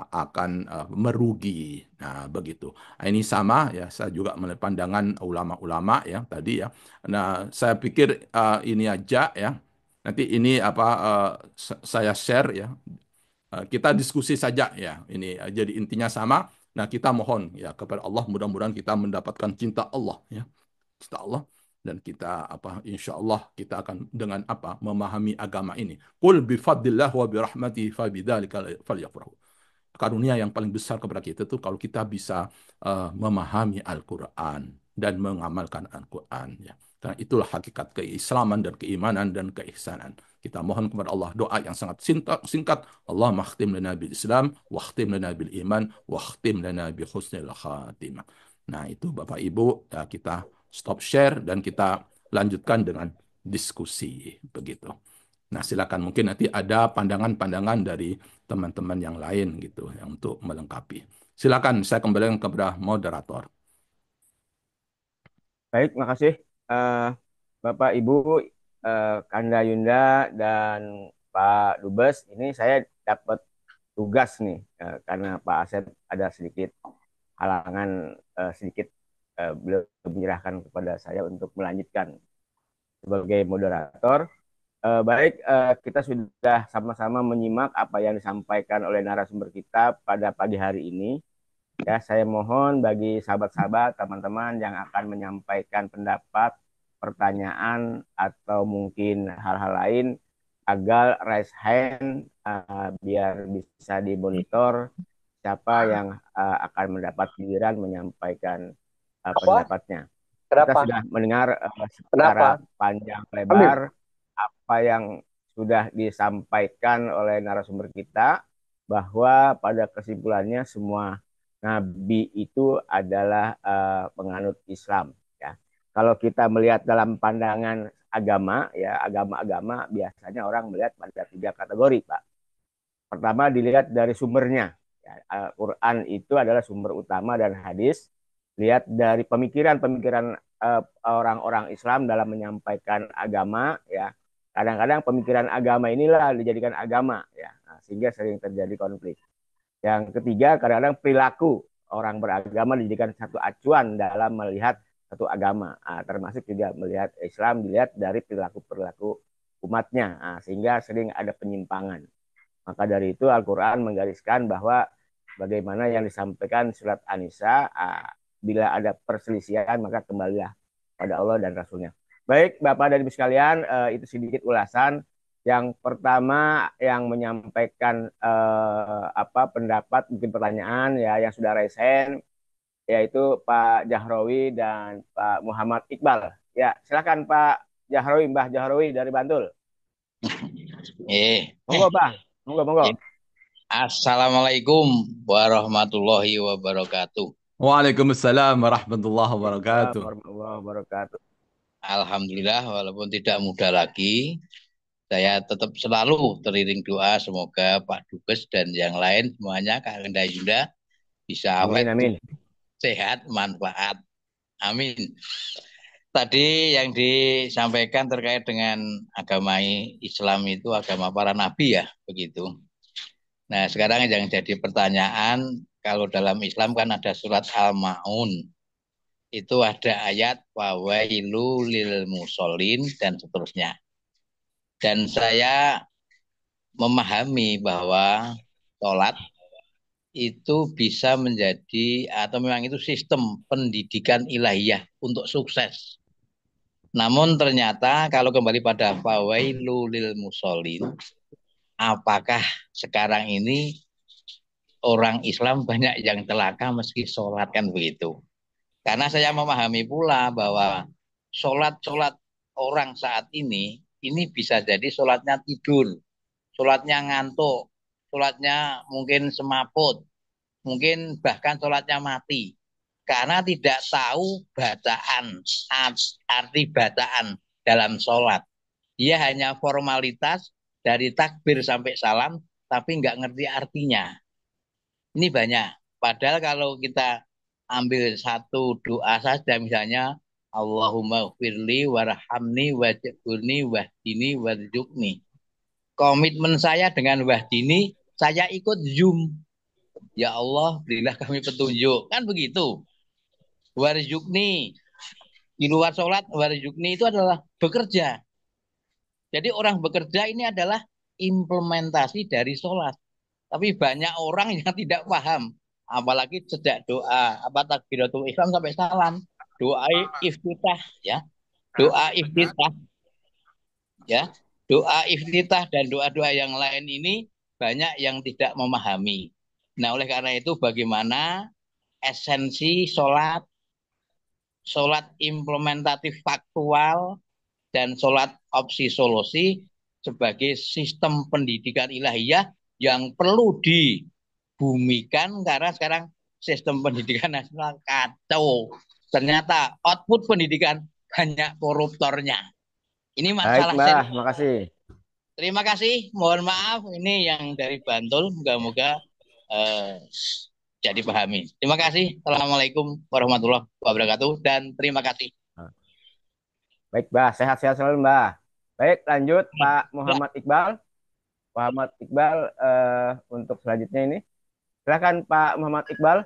Akan merugi. Nah, begitu. Nah, ini sama ya, saya juga melihat pandangan ulama-ulama ya tadi ya. Nah, saya pikir ini aja ya. Nanti ini apa saya share ya. Kita diskusi saja ya. Ini jadi intinya sama. Nah, kita mohon ya kepada Allah mudah-mudahan kita mendapatkan cinta Allah ya. Cinta Allah dan kita apa insya Allah kita akan dengan apa memahami agama ini. Qul bi fadlillah wa bi rahmatihi fa bidzalika falyafrahu. Karunia yang paling besar kepada kita itu kalau kita bisa memahami Al-Quran dan mengamalkan Al-Quran ya. Karena itulah hakikat keislaman dan keimanan dan keihsanan. Kita mohon kepada Allah doa yang sangat singkat. Allah makhtim lana bil Islam, wakhtim lana bil iman, wakhtim lana bi husnil khatimah. Nah itu Bapak Ibu ya, kita stop share dan kita lanjutkan dengan diskusi begitu. Nah, silakan mungkin nanti ada pandangan-pandangan dari teman-teman yang lain gitu yang untuk melengkapi. Silakan saya kembalikan kepada moderator. Baik, makasih eh, Bapak Ibu Kanda Yunda dan Pak Dubes. Ini saya dapat tugas nih karena Pak Asep ada sedikit halangan sedikit beliau menyerahkan kepada saya untuk melanjutkan sebagai moderator. Baik, kita sudah sama-sama menyimak apa yang disampaikan oleh narasumber kita pada pagi hari ini. Ya, saya mohon bagi sahabat-sahabat, teman-teman yang akan menyampaikan pendapat, pertanyaan, atau mungkin hal-hal lain, agar raise hand biar bisa dimonitor siapa yang akan mendapat giliran menyampaikan Apa? pendapatnya. Kita Kenapa? sudah mendengar secara Kenapa? panjang Ambil. lebar apa yang sudah disampaikan oleh narasumber kita, bahwa pada kesimpulannya semua nabi itu adalah penganut Islam ya. Kalau kita melihat dalam pandangan agama ya, agama-agama biasanya orang melihat pada tiga kategori, Pak. Pertama dilihat dari sumbernya. Ya, Quran itu adalah sumber utama dan hadis. Lihat dari pemikiran-pemikiran orang-orang Islam dalam menyampaikan agama ya. Kadang-kadang pemikiran agama inilah dijadikan agama ya. Nah, sehingga sering terjadi konflik. Yang ketiga, kadang-kadang perilaku orang beragama dijadikan satu acuan dalam melihat satu agama. Termasuk juga melihat Islam dilihat dari perilaku-perilaku umatnya. Sehingga sering ada penyimpangan. Maka dari itu Al-Quran menggariskan bahwa bagaimana yang disampaikan surat An-Nisa, bila ada perselisihan maka kembalilah pada Allah dan Rasulnya. Baik Bapak dan Ibu sekalian, itu sedikit ulasan. Yang pertama yang menyampaikan pendapat mungkin pertanyaan ya yang sudah raise hand, yaitu Pak Jahrowi dan Pak Muhammad Iqbal. Ya, silakan Pak Jahrowi, Mbah Jahrowi dari Bantul. Eh, Monggo, Bang. Monggo, monggo. Assalamualaikum warahmatullahi wabarakatuh. Waalaikumsalam warahmatullahi Waalaikumsalam wabarakatuh. warahmatullahi wabarakatuh. Alhamdulillah, walaupun tidak mudah lagi, saya tetap selalu teriring doa semoga Pak Dubes dan yang lain semuanya Kak Genda Yunda bisa Amin, awet, amin. sehat, manfaat. Amin. Tadi yang disampaikan terkait dengan agama Islam itu agama para nabi ya, begitu. Nah, sekarang yang jadi pertanyaan, kalau dalam Islam kan ada surat Al-Ma'un. Itu ada ayat wawailu lil musholin dan seterusnya. Dan saya memahami bahwa sholat itu bisa menjadi atau memang itu sistem pendidikan ilahiyah untuk sukses. Namun ternyata kalau kembali pada wawailu lil musholin, apakah sekarang ini orang Islam banyak yang celaka meski sholat kan begitu? Karena saya memahami pula bahwa sholat-sholat orang saat ini ini bisa jadi sholatnya tidur, sholatnya ngantuk, sholatnya mungkin semaput, mungkin bahkan sholatnya mati. Karena tidak tahu bacaan, arti bacaan dalam sholat. Dia hanya formalitas dari takbir sampai salam, tapi nggak ngerti artinya. Ini banyak. Padahal kalau kita ambil satu doa saja, misalnya Allahumma firli warhamni wajibni wahdini warjukni. Komitmen saya dengan wahdini, saya ikut Zoom. Ya Allah, berilah kami petunjuk. Kan begitu. Warjukni. Di luar sholat, warjukni itu adalah bekerja. Jadi orang bekerja ini adalah implementasi dari sholat. Tapi banyak orang yang tidak paham. Apalagi sejak doa, apa takbiratul ihram sampai salam. Doa iftitah, ya. Doa iftitah, ya. Doa iftitah dan doa-doa yang lain ini banyak yang tidak memahami. Nah, oleh karena itu bagaimana esensi sholat, sholat implementatif faktual, dan sholat opsi solusi sebagai sistem pendidikan ilahiyah yang perlu dibumikan karena sekarang sistem pendidikan nasional kacau. Ternyata output pendidikan banyak koruptornya. Ini Baik, masalah Mbah. serius. Makasih. Terima kasih. Mohon maaf ini yang dari Bantul. Moga-moga eh, jadi pahami. Terima kasih. Assalamualaikum warahmatullahi wabarakatuh dan terima kasih. Baik, Mbah. Sehat-sehat selalu, Mbah. Baik, lanjut Pak Ya. Muhammad Iqbal. Pak Muhammad Iqbal untuk selanjutnya ini. Silakan Pak Muhammad Iqbal.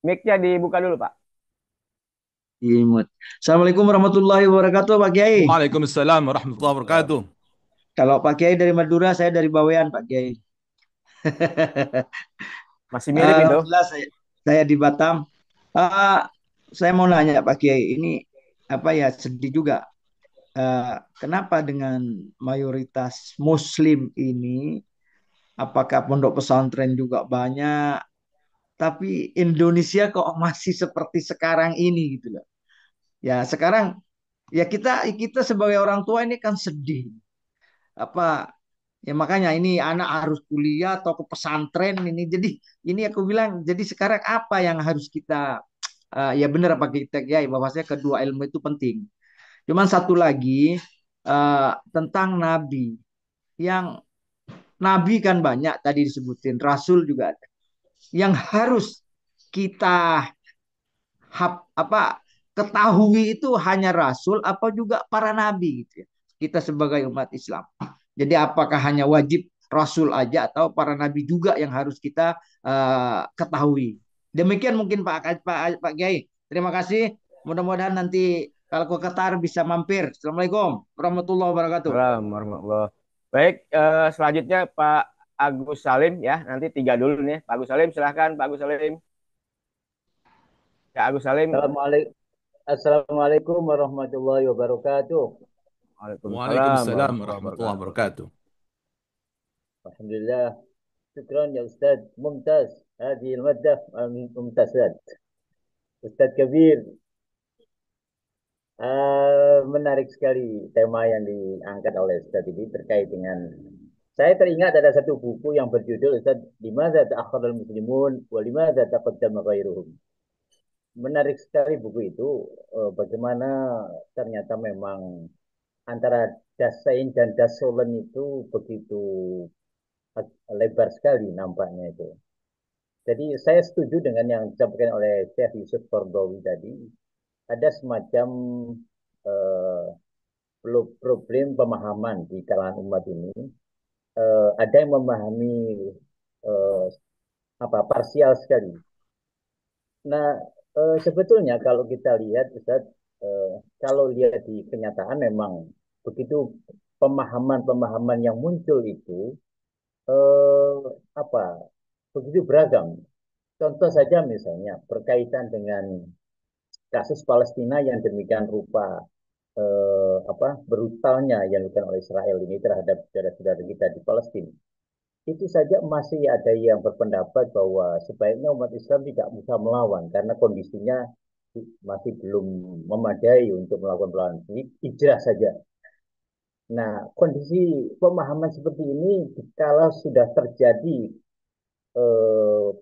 Mic-nya dibuka dulu, Pak. Imut. Assalamualaikum warahmatullahi wabarakatuh, Pak Kiai. Waalaikumsalam warahmatullahi wabarakatuh. Kalau Pak Kiai dari Madura, saya dari Bawean, Pak Kiai. Masih mirip itu. Alhamdulillah saya di Batam. Eh, saya mau nanya Pak Kiai, ini apa ya sedih juga. Kenapa dengan mayoritas Muslim ini, apakah pondok pesantren juga banyak, tapi Indonesia kok masih seperti sekarang ini gitu loh. Ya sekarang ya kita sebagai orang tua ini kan sedih. Apa ya makanya ini anak harus kuliah atau ke pesantren ini. Jadi ini aku bilang jadi sekarang apa yang harus kita ya benar apa kita ya bahwasanya kedua ilmu itu penting. Cuman satu lagi tentang nabi yang nabi kan banyak tadi disebutin rasul juga ada yang harus kita apa ketahui itu hanya rasul apa juga para nabi gitu ya. Kita sebagai umat Islam. Jadi apakah hanya wajib rasul aja atau para nabi juga yang harus kita ketahui. Demikian mungkin Pak Kiai. Terima kasih. Mudah-mudahan nanti kalau ke Qatar bisa mampir. Assalamualaikum warahmatullahi wabarakatuh. Warahmatullahi. Baik, selanjutnya Pak Agus Salim ya. Nanti tiga dulu nih. Pak Agus Salim, silahkan Pak Agus Salim. Ya, Agus Salim. Assalamualaikum warahmatullahi wabarakatuh. Waalaikumsalam Waalaikumsalam warahmatullahi warahmatullahi wabarakatuh. wabarakatuh. Alhamdulillah. Syukran ya Ustaz. Mumtaz. Hadi al-maddah mumtazat. Ustaz Kabir. Menarik sekali tema yang diangkat oleh Ustaz ini terkait dengan saya teringat ada satu buku yang berjudul Ustaz Limadza ta'akhkhara al-muslimun wa limadza taqaddama ghairuhum. Menarik sekali buku itu bagaimana ternyata memang antara Dasein dan Dasolen itu begitu lebar sekali nampaknya itu. Jadi saya setuju dengan yang disampaikan oleh Syekh Yusuf Qaradawi tadi. Ada semacam eh, problem pemahaman di kalangan umat ini. Ada yang memahami eh, apa parsial sekali. Nah, sebetulnya kalau kita lihat, Ustaz, kalau lihat di kenyataan memang begitu pemahaman-pemahaman yang muncul itu eh, apa begitu beragam. Contoh saja misalnya berkaitan dengan kasus Palestina yang demikian rupa apa brutalnya yang dilakukan oleh Israel ini terhadap saudara-saudara kita di Palestina. Itu saja masih ada yang berpendapat bahwa sebaiknya umat Islam tidak bisa melawan karena kondisinya masih belum memadai untuk melakukan perlawanan, hijrah saja. Nah, kondisi pemahaman seperti ini, kalau sudah terjadi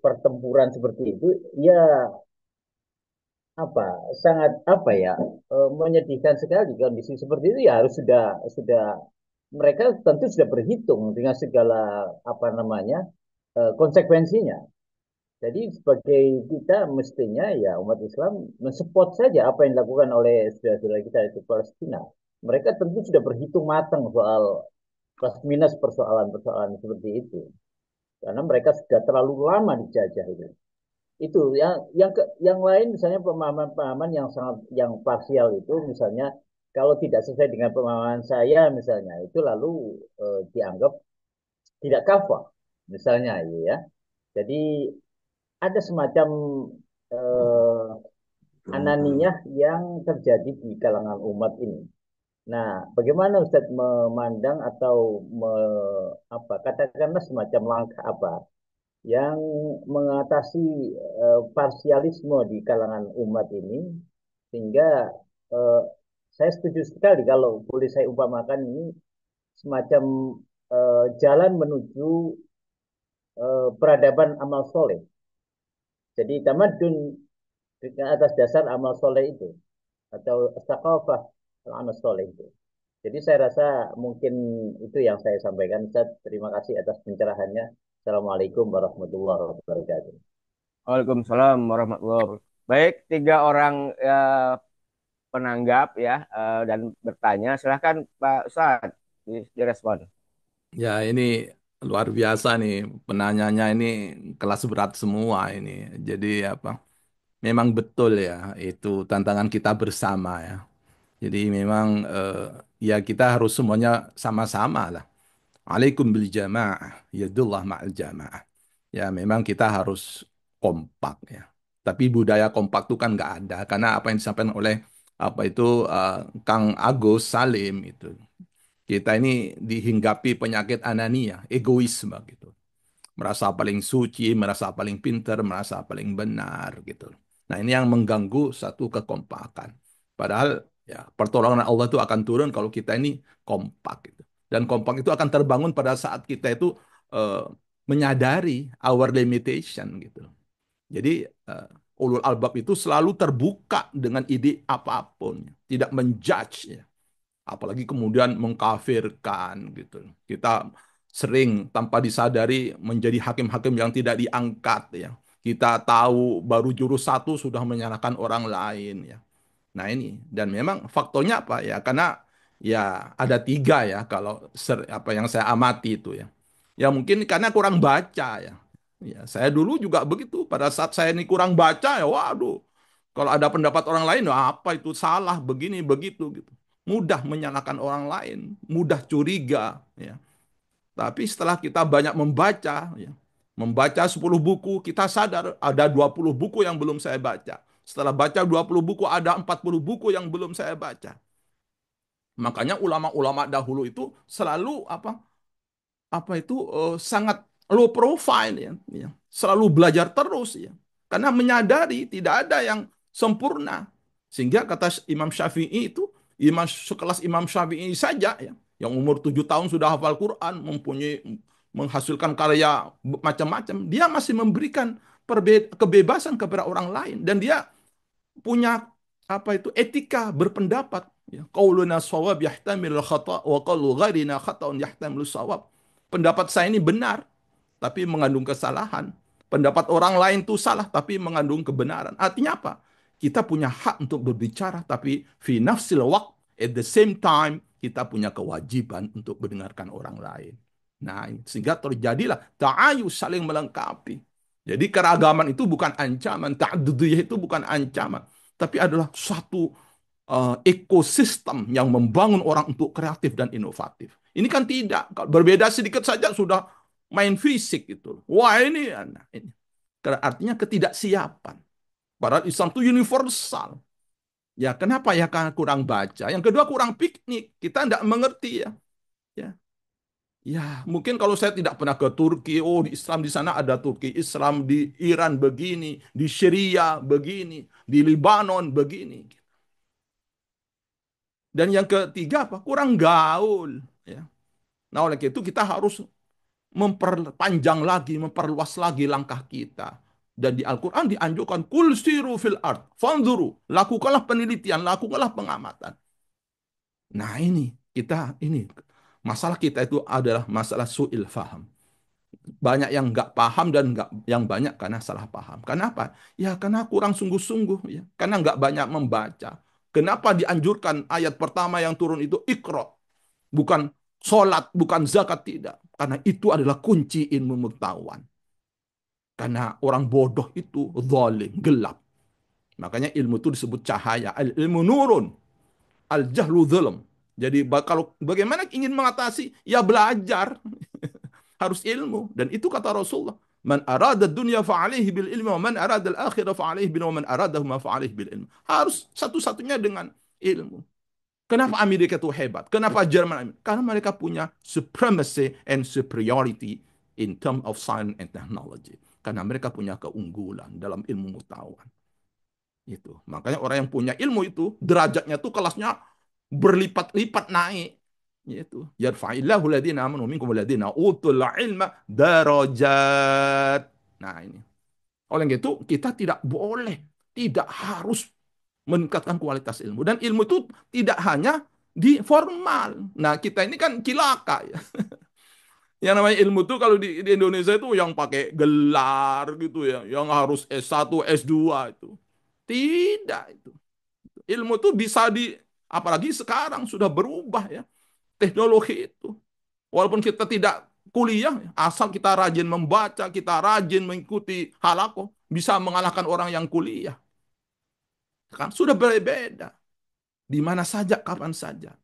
pertempuran seperti itu, ya apa sangat apa ya menyedihkan sekali kondisi seperti itu ya harus sudah mereka tentu sudah berhitung dengan segala apa namanya konsekuensinya. Jadi sebagai kita mestinya ya umat Islam mensupport saja apa yang dilakukan oleh saudara-saudara kita di Palestina. Mereka tentu sudah berhitung matang soal plus minus persoalan-persoalan seperti itu. Karena mereka sudah terlalu lama dijajah itu. Itu yang lain misalnya pemahaman-pemahaman yang sangat yang parsial itu misalnya kalau tidak sesuai dengan pemahaman saya misalnya itu lalu dianggap tidak kafah misalnya ya. Jadi ada semacam eh, ananiyah yang terjadi di kalangan umat ini. Nah, bagaimana Ustadz memandang atau apa katakanlah semacam langkah apa yang mengatasi parsialisme di kalangan umat ini sehingga eh, saya setuju sekali kalau boleh saya umpamakan ini semacam jalan menuju peradaban amal soleh. Jadi tamadun dengan atas dasar amal soleh itu atau thaqafah amal soleh itu. Jadi saya rasa mungkin itu yang saya sampaikan. Ustaz, terima kasih atas pencerahannya. Assalamualaikum warahmatullahi wabarakatuh. Waalaikumsalam warahmatullahi wabarakatuh. Baik, tiga orang penanggap ya dan bertanya. Silahkan Pak Ustadz direspon. Ya, ini luar biasa nih penanyanya ini kelas berat semua ini. Jadi apa? Memang betul ya, itu tantangan kita bersama ya. Jadi memang ya kita harus semuanya sama-sama lah. Alaikum bil jamaah, yadullah ma'al jamaah. Ya memang kita harus kompak ya. Tapi budaya kompak itu kan nggak ada karena apa yang disampaikan oleh apa itu Kang Agus Salim itu. Kita ini dihinggapi penyakit anania, egoisme gitu. Merasa paling suci, merasa paling pintar, merasa paling benar gitu. Nah, ini yang mengganggu satu kekompakan. Padahal ya pertolongan Allah itu akan turun kalau kita ini kompak gitu. Dan kompak itu akan terbangun pada saat kita itu eh, menyadari our limitation gitu. Jadi ulul albab itu selalu terbuka dengan ide apapun, tidak menjudge ya, apalagi kemudian mengkafirkan gitu. Kita sering tanpa disadari menjadi hakim-hakim yang tidak diangkat ya. Kita tahu baru jurus satu sudah menyalahkan orang lain ya. Nah ini dan memang faktornya apa ya? Karena ya ada tiga ya kalau apa yang saya amati itu ya. Ya mungkin karena kurang baca ya. Ya saya dulu juga begitu. Pada saat saya ini kurang baca ya, waduh. Kalau ada pendapat orang lain, wah, apa itu salah begini begitu gitu. Mudah menyalahkan orang lain, mudah curiga ya. Tapi setelah kita banyak membaca, ya, membaca 10 buku, kita sadar ada 20 buku yang belum saya baca. Setelah baca 20 buku, ada 40 buku yang belum saya baca. Makanya ulama-ulama dahulu itu selalu apa itu sangat low profile ya, selalu belajar terus ya, karena menyadari tidak ada yang sempurna. Sehingga kata Imam Syafi'i itu, sekelas Imam Syafi'i saja ya, yang umur 7 tahun sudah hafal Quran, mempunyai menghasilkan karya macam-macam, dia masih memberikan kebebasan kepada orang lain dan dia punya apa itu etika berpendapat ya. Qauluna shawab yahtamil khata wa qaulu ghairina khata'un yahtamil shawab. Pendapat saya ini benar tapi mengandung kesalahan. Pendapat orang lain itu salah tapi mengandung kebenaran. Artinya apa? Kita punya hak untuk berbicara tapi fi nafsil waqt at the same time kita punya kewajiban untuk mendengarkan orang lain. Nah, sehingga terjadilah ta'ayus saling melengkapi. Jadi keragaman itu bukan ancaman, ta'dudiyah itu bukan ancaman, tapi adalah suatu ekosistem yang membangun orang untuk kreatif dan inovatif. Ini kan tidak, berbeda sedikit saja sudah main fisik itu. Wah ini, nah, ini. Artinya ketidaksiapan. Padahal Islam itu universal. Ya kenapa ya karena kurang baca. Yang kedua kurang piknik. Kita tidak mengerti ya. Ya. Ya, mungkin kalau saya tidak pernah ke Turki, oh di Islam di sana ada Turki, Islam di Iran begini, di Syria begini, di Libanon begini. Dan yang ketiga apa? Kurang gaul. Ya. Nah oleh itu kita harus memperpanjang lagi, memperluas lagi langkah kita. Dan di Al-Quran dianjurkan, kul siru fil ard, fanzuru, lakukanlah penelitian, lakukanlah pengamatan. Nah ini masalah kita itu adalah masalah su'il faham. Banyak yang nggak paham dan nggak yang banyak karena salah paham. Kenapa? Ya karena kurang sungguh-sungguh ya. Karena nggak banyak membaca. Kenapa dianjurkan ayat pertama yang turun itu ikra, bukan sholat, bukan zakat, tidak. Karena itu adalah kunci ilmu pengetahuan. Karena orang bodoh itu zalim, gelap. Makanya ilmu itu disebut cahaya. Ilmu nurun, al jahlu zulm. Jadi kalau bagaimana ingin mengatasi, ya belajar. Harus ilmu. Dan itu kata Rasulullah. Man arada dunya fa'alaihi bil ilmi wa man arada al-akhirah fa'alaihi bil wa man aradahuma fa'alaihi bil ilmi. Harus satu-satunya dengan ilmu. Kenapa Amerika itu hebat? Kenapa Jerman? Karena mereka punya supremacy and superiority in term of science and technology. Karena mereka punya keunggulan dalam ilmu pengetahuan. Itu. Makanya orang yang punya ilmu itu derajatnya tuh kelasnya berlipat-lipat naik. Yaitu yarfa'illahu alladziina aamanu minkum walladziina utul ilma darajat. Nah, ini. Oleh itu kita tidak boleh, tidak harus meningkatkan kualitas ilmu. Dan ilmu itu tidak hanya di formal. Nah, kita ini kan cilaka ya. Yang namanya ilmu itu kalau di Indonesia itu yang pakai gelar gitu ya, yang harus S1, S2 itu. Tidak itu. Ilmu itu bisa apalagi sekarang sudah berubah ya. Teknologi itu. Walaupun kita tidak kuliah, asal kita rajin membaca, kita rajin mengikuti halakoh, bisa mengalahkan orang yang kuliah. Kan sudah berbeda. Di mana saja, kapan saja.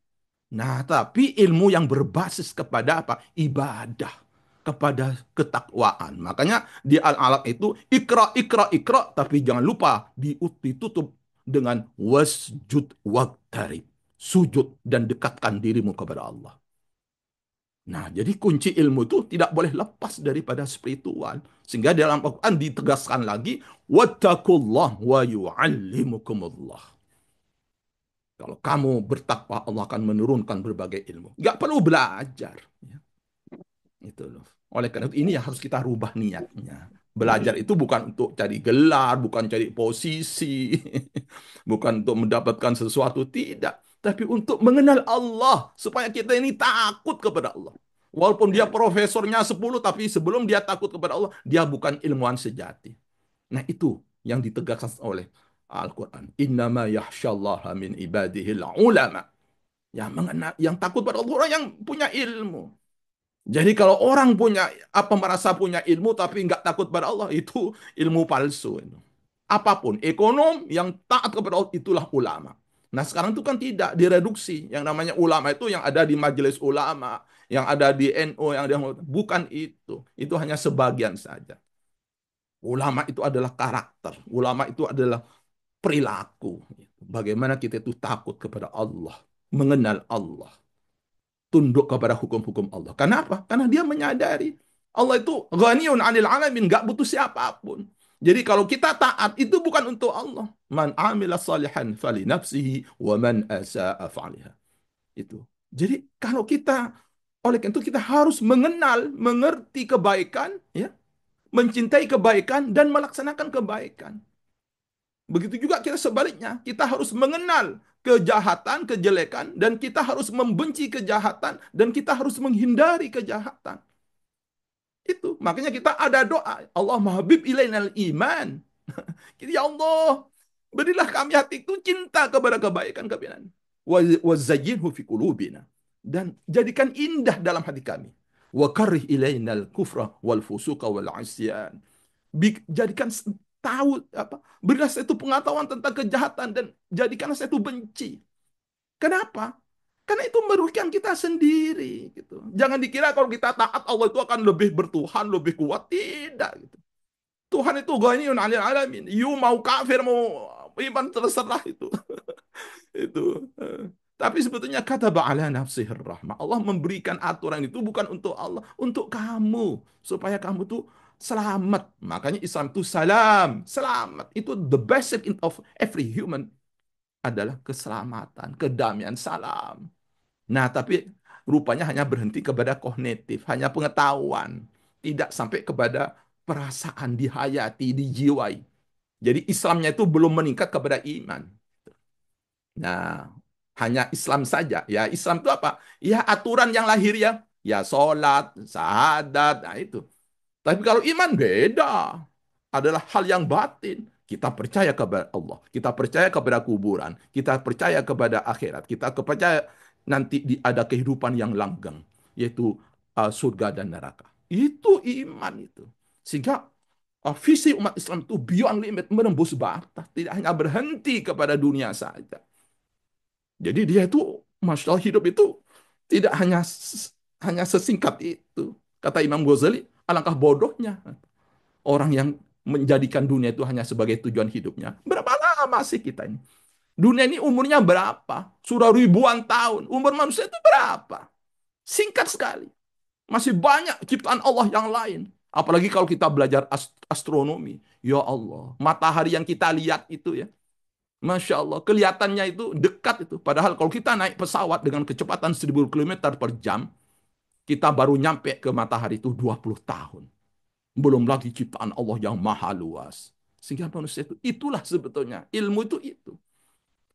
Nah, tapi ilmu yang berbasis kepada apa? Ibadah. Kepada ketakwaan. Makanya di Al-Alaq itu ikra, ikra, ikra. Tapi jangan lupa ditutup dengan wasjud waqtarib. Sujud dan dekatkan dirimu kepada Allah. Nah, jadi kunci ilmu itu tidak boleh lepas daripada spiritual. Sehingga dalam Al-Quran ditegaskan lagi, wattaqullah wa yu'allimukumullah. Kalau kamu bertakwa, Allah akan menurunkan berbagai ilmu. Nggak perlu belajar. Ya, itu loh. Oleh karena itu, ini yang harus kita rubah niatnya. Belajar itu bukan untuk cari gelar, bukan cari posisi, bukan untuk mendapatkan sesuatu, tidak. Tapi untuk mengenal Allah, supaya kita ini takut kepada Allah. Walaupun dia profesornya 10, tapi sebelum dia takut kepada Allah, dia bukan ilmuwan sejati. Nah itu yang ditegaskan oleh Al-Quran. Innama yahsyallaha min ibadihil ulama. Yang takut pada Allah, orang yang punya ilmu. Jadi kalau orang punya merasa punya ilmu tapi nggak takut pada Allah, itu ilmu palsu. Apapun ekonom yang taat kepada Allah itulah ulama. Nah sekarang itu kan tidak direduksi. Yang namanya ulama itu yang ada di majelis ulama, yang ada di NU, yang ada bukan itu. Itu hanya sebagian saja. Ulama itu adalah karakter. Ulama itu adalah perilaku. Bagaimana kita itu takut kepada Allah, mengenal Allah, tunduk kepada hukum-hukum Allah. Kenapa? Karena dia menyadari Allah itu ghaniyun 'anil 'alamin, nggak butuh siapapun. Jadi kalau kita taat itu bukan untuk Allah. Man 'amila salihan fali nafsihi wa man asa'a fa'aliha. Itu. Jadi kalau kita oleh karena itu kita harus mengenal, mengerti kebaikan, ya, mencintai kebaikan dan melaksanakan kebaikan. Begitu juga kita sebaliknya, kita harus mengenal kejahatan, kejelekan, dan kita harus membenci kejahatan, dan kita harus menghindari kejahatan. Itu, makanya kita ada doa, Allahumma habib ilainal iman. Ya Allah, berilah kami hati itu cinta kepada kebaikan. Wa zayyinhu fi qulubina. Dan jadikan indah dalam hati kami. Wa karrih ilainal kufra wal fusuqa wal asyan. Jadikan tahu berilah saya itu pengetahuan tentang kejahatan dan jadikanlah saya itu benci. Kenapa? Karena itu merugikan kita sendiri gitu. Jangan dikira kalau kita taat Allah itu akan lebih bertuhan, lebih kuat, tidak gitu. Tuhan itu ghaniyun 'anil 'alamin. You mau kafir mau iman terserah itu. Itu. Tapi sebetulnya kata ba'ala nafsihir rahmah. Allah memberikan aturan itu bukan untuk Allah, untuk kamu. Supaya kamu tuh selamat. Makanya Islam itu salam, selamat. Itu the basic of every human adalah keselamatan, kedamaian, salam. Nah, tapi rupanya hanya berhenti kepada kognitif, hanya pengetahuan. Tidak sampai kepada perasaan, dihayati, dijiwai. Jadi Islamnya itu belum meningkat kepada iman. Nah, hanya Islam saja. Ya, Islam itu apa? Ya, aturan yang lahir ya. Ya, sholat, syahadat, nah itu. Tapi kalau iman beda. Adalah hal yang batin. Kita percaya kepada Allah. Kita percaya kepada kuburan. Kita percaya kepada akhirat. Kita percaya nanti ada kehidupan yang langgeng. Yaitu surga dan neraka. Itu iman itu. Sehingga visi umat Islam itu beyond limit, menembus batas. Tidak hanya berhenti kepada dunia saja. Jadi dia itu, Masya Allah, hidup itu tidak hanya sesingkat itu. Kata Imam Ghazali, alangkah bodohnya orang yang menjadikan dunia itu hanya sebagai tujuan hidupnya. Berapa lama sih kita ini? Dunia ini umurnya berapa? Sudah ribuan tahun. Umur manusia itu berapa? Singkat sekali. Masih banyak ciptaan Allah yang lain. Apalagi kalau kita belajar astronomi. Ya Allah, matahari yang kita lihat itu ya. Masya Allah, kelihatannya itu dekat itu. Padahal kalau kita naik pesawat dengan kecepatan 1000 km per jam, kita baru nyampe ke matahari itu 20 tahun. Belum lagi ciptaan Allah yang maha luas. Sehingga manusia itu, itulah sebetulnya. Ilmu itu.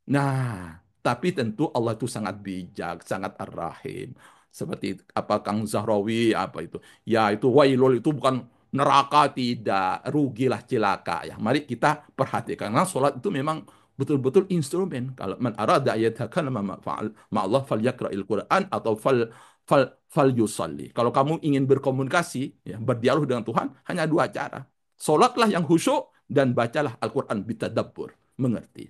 Nah, tapi tentu Allah itu sangat bijak, sangat ar-Rahim. Seperti apa Kang Zahrawi, apa itu. Ya itu wailul itu bukan neraka, tidak. Rugilah celaka. Ya, mari kita perhatikan. Karena sholat itu memang betul-betul instrumen. Kalau man arada ayatakan ma'allah fal yakra'il Quran atau fal yusalli. Kalau kamu ingin berkomunikasi, ya, berdialog dengan Tuhan, hanya dua cara. Sholatlah yang khusyuk dan bacalah Al-Quran bitadabbur. Mengerti.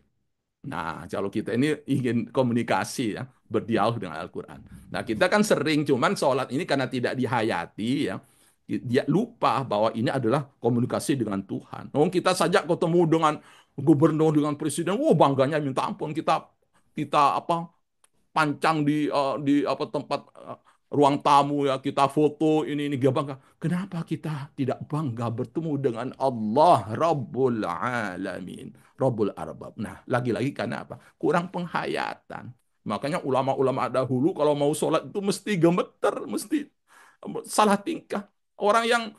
Nah, kalau kita ini ingin komunikasi ya, berdialog dengan Al-Quran. Nah, kita kan sering cuman sholat ini karena tidak dihayati ya, dia lupa bahwa ini adalah komunikasi dengan Tuhan. Oh, kita saja ketemu dengan gubernur, dengan presiden, bangganya minta ampun. Kita apa pancang di apa tempat ruang tamu ya, kita foto ini dia bangga. Kenapa kita tidak bangga bertemu dengan Allah Rabbul Alamin, Rabbul Arbab. Nah, lagi-lagi karena apa? Kurang penghayatan. Makanya ulama-ulama dahulu kalau mau sholat itu mesti gemeter, mesti salah tingkah. Orang yang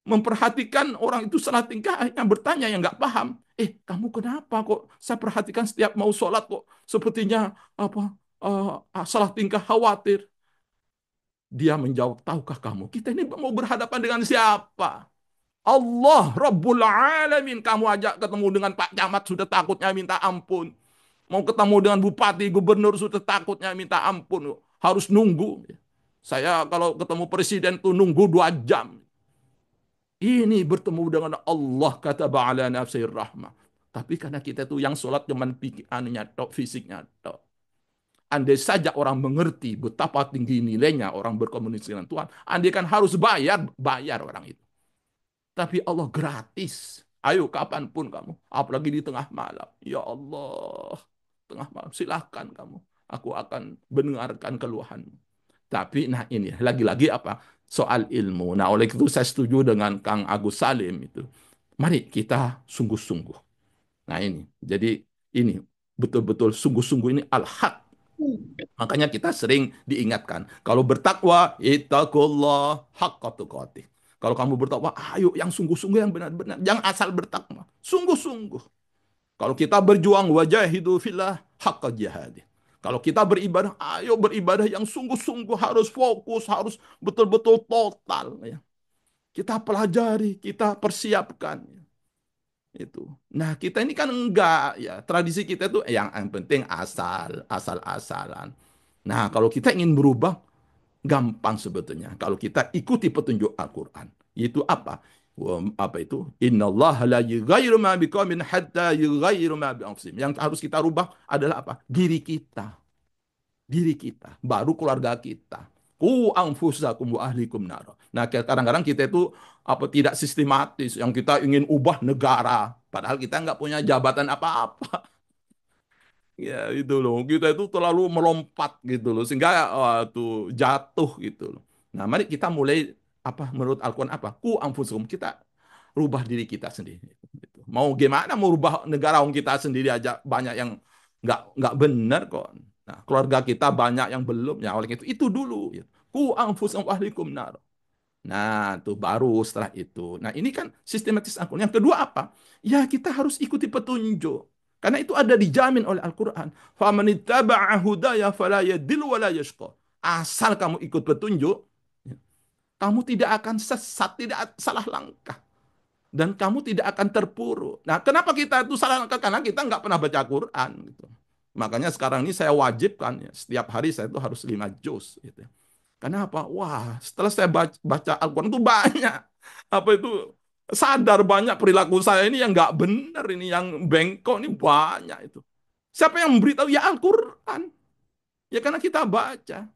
memperhatikan orang itu salah tingkah, akhirnya bertanya yang nggak paham. Kamu kenapa kok? Saya perhatikan setiap mau sholat kok sepertinya apa salah tingkah, khawatir. Dia menjawab, tahukah kamu kita ini mau berhadapan dengan siapa? Allah Rabbul Alamin. Kamu ajak ketemu dengan Pak Camat sudah takutnya minta ampun. Mau ketemu dengan bupati, gubernur sudah takutnya minta ampun. Harus nunggu. Saya kalau ketemu presiden tuh nunggu 2 jam. Ini bertemu dengan Allah, kata ba'ala nafsir rahmah. Tapi karena kita tuh yang sholat cuman pikirannya tok, fisiknya tok. Andai saja orang mengerti betapa tinggi nilainya orang berkomunikasi dengan Tuhan, andai kan harus bayar orang itu. Tapi Allah gratis. Ayo kapanpun kamu, apalagi di tengah malam. Ya Allah, tengah malam silahkan kamu. Aku akan mendengarkan keluhanmu. Tapi nah ini lagi-lagi apa? Soal ilmu. Nah oleh itu saya setuju dengan Kang Agus Salim itu. Mari kita sungguh-sungguh. Nah ini, jadi ini betul-betul sungguh-sungguh ini al-haq. Makanya kita sering diingatkan. Kalau bertakwa, ittaqullah haqqa tuqatih. Kalau kamu bertakwa, ayo yang sungguh-sungguh, yang benar-benar. Jangan asal bertakwa. Sungguh-sungguh. Kalau kita berjuang, wajahidu fillah haqqa jihadih. Kalau kita beribadah, ayo beribadah yang sungguh-sungguh, harus fokus, harus betul-betul total. Ya. Kita pelajari, kita persiapkan. Itu. Nah, kita ini kan enggak ya. Tradisi kita itu yang penting asal-asalan. Nah, kalau kita ingin berubah, gampang sebetulnya. Kalau kita ikuti petunjuk Al-Quran. Itu apa? Apa itu? Innallaha la yughayyiru ma biqaumin hatta yughayyiru ma bi anfusihim. Yang harus kita rubah adalah apa? Diri kita. Diri kita. Baru keluarga kita. Anfusakum wa ahlikum nar. Nah, kadang-kadang kita itu apa tidak sistematis. Yang kita ingin ubah negara. Padahal kita nggak punya jabatan apa-apa. Ya itu loh, kita itu terlalu melompat gitu loh, sehingga tuh jatuh gitu loh. Nah, mari kita mulai apa menurut Al-Quran apa? Ku anfusukum, kita rubah diri kita sendiri. Gitu. Mau gimana mau rubah negara orang kita sendiri aja banyak yang nggak benar kok. Nah, keluarga kita banyak yang belum. Ya oleh itu dulu. Ya. Ku anfusukum ahlikum nar. Nah, tuh baru setelah itu. Nah, ini kan sistematis Al-Quran. Yang kedua apa? Ya, kita harus ikuti petunjuk. Karena itu ada dijamin oleh Al-Quran. فَمَنِ اتَّبَعَ هُدَيَ فَلَا يَضِلُّ وَلَا يَشْقَى. Asal kamu ikut petunjuk, kamu tidak akan sesat, tidak salah langkah. Dan kamu tidak akan terpuruk. Nah, kenapa kita itu salah langkah? Karena kita nggak pernah baca Quran. Gitu. Makanya sekarang ini saya wajibkan, ya, setiap hari saya itu harus 5 juz. Gitu. Kenapa? Wah, setelah saya baca Al-Quran itu banyak. Apa itu? Sadar banyak perilaku saya ini yang nggak benar, ini yang bengkok ini banyak itu. Siapa yang memberitahu? Ya Al-Quran. Ya karena kita baca.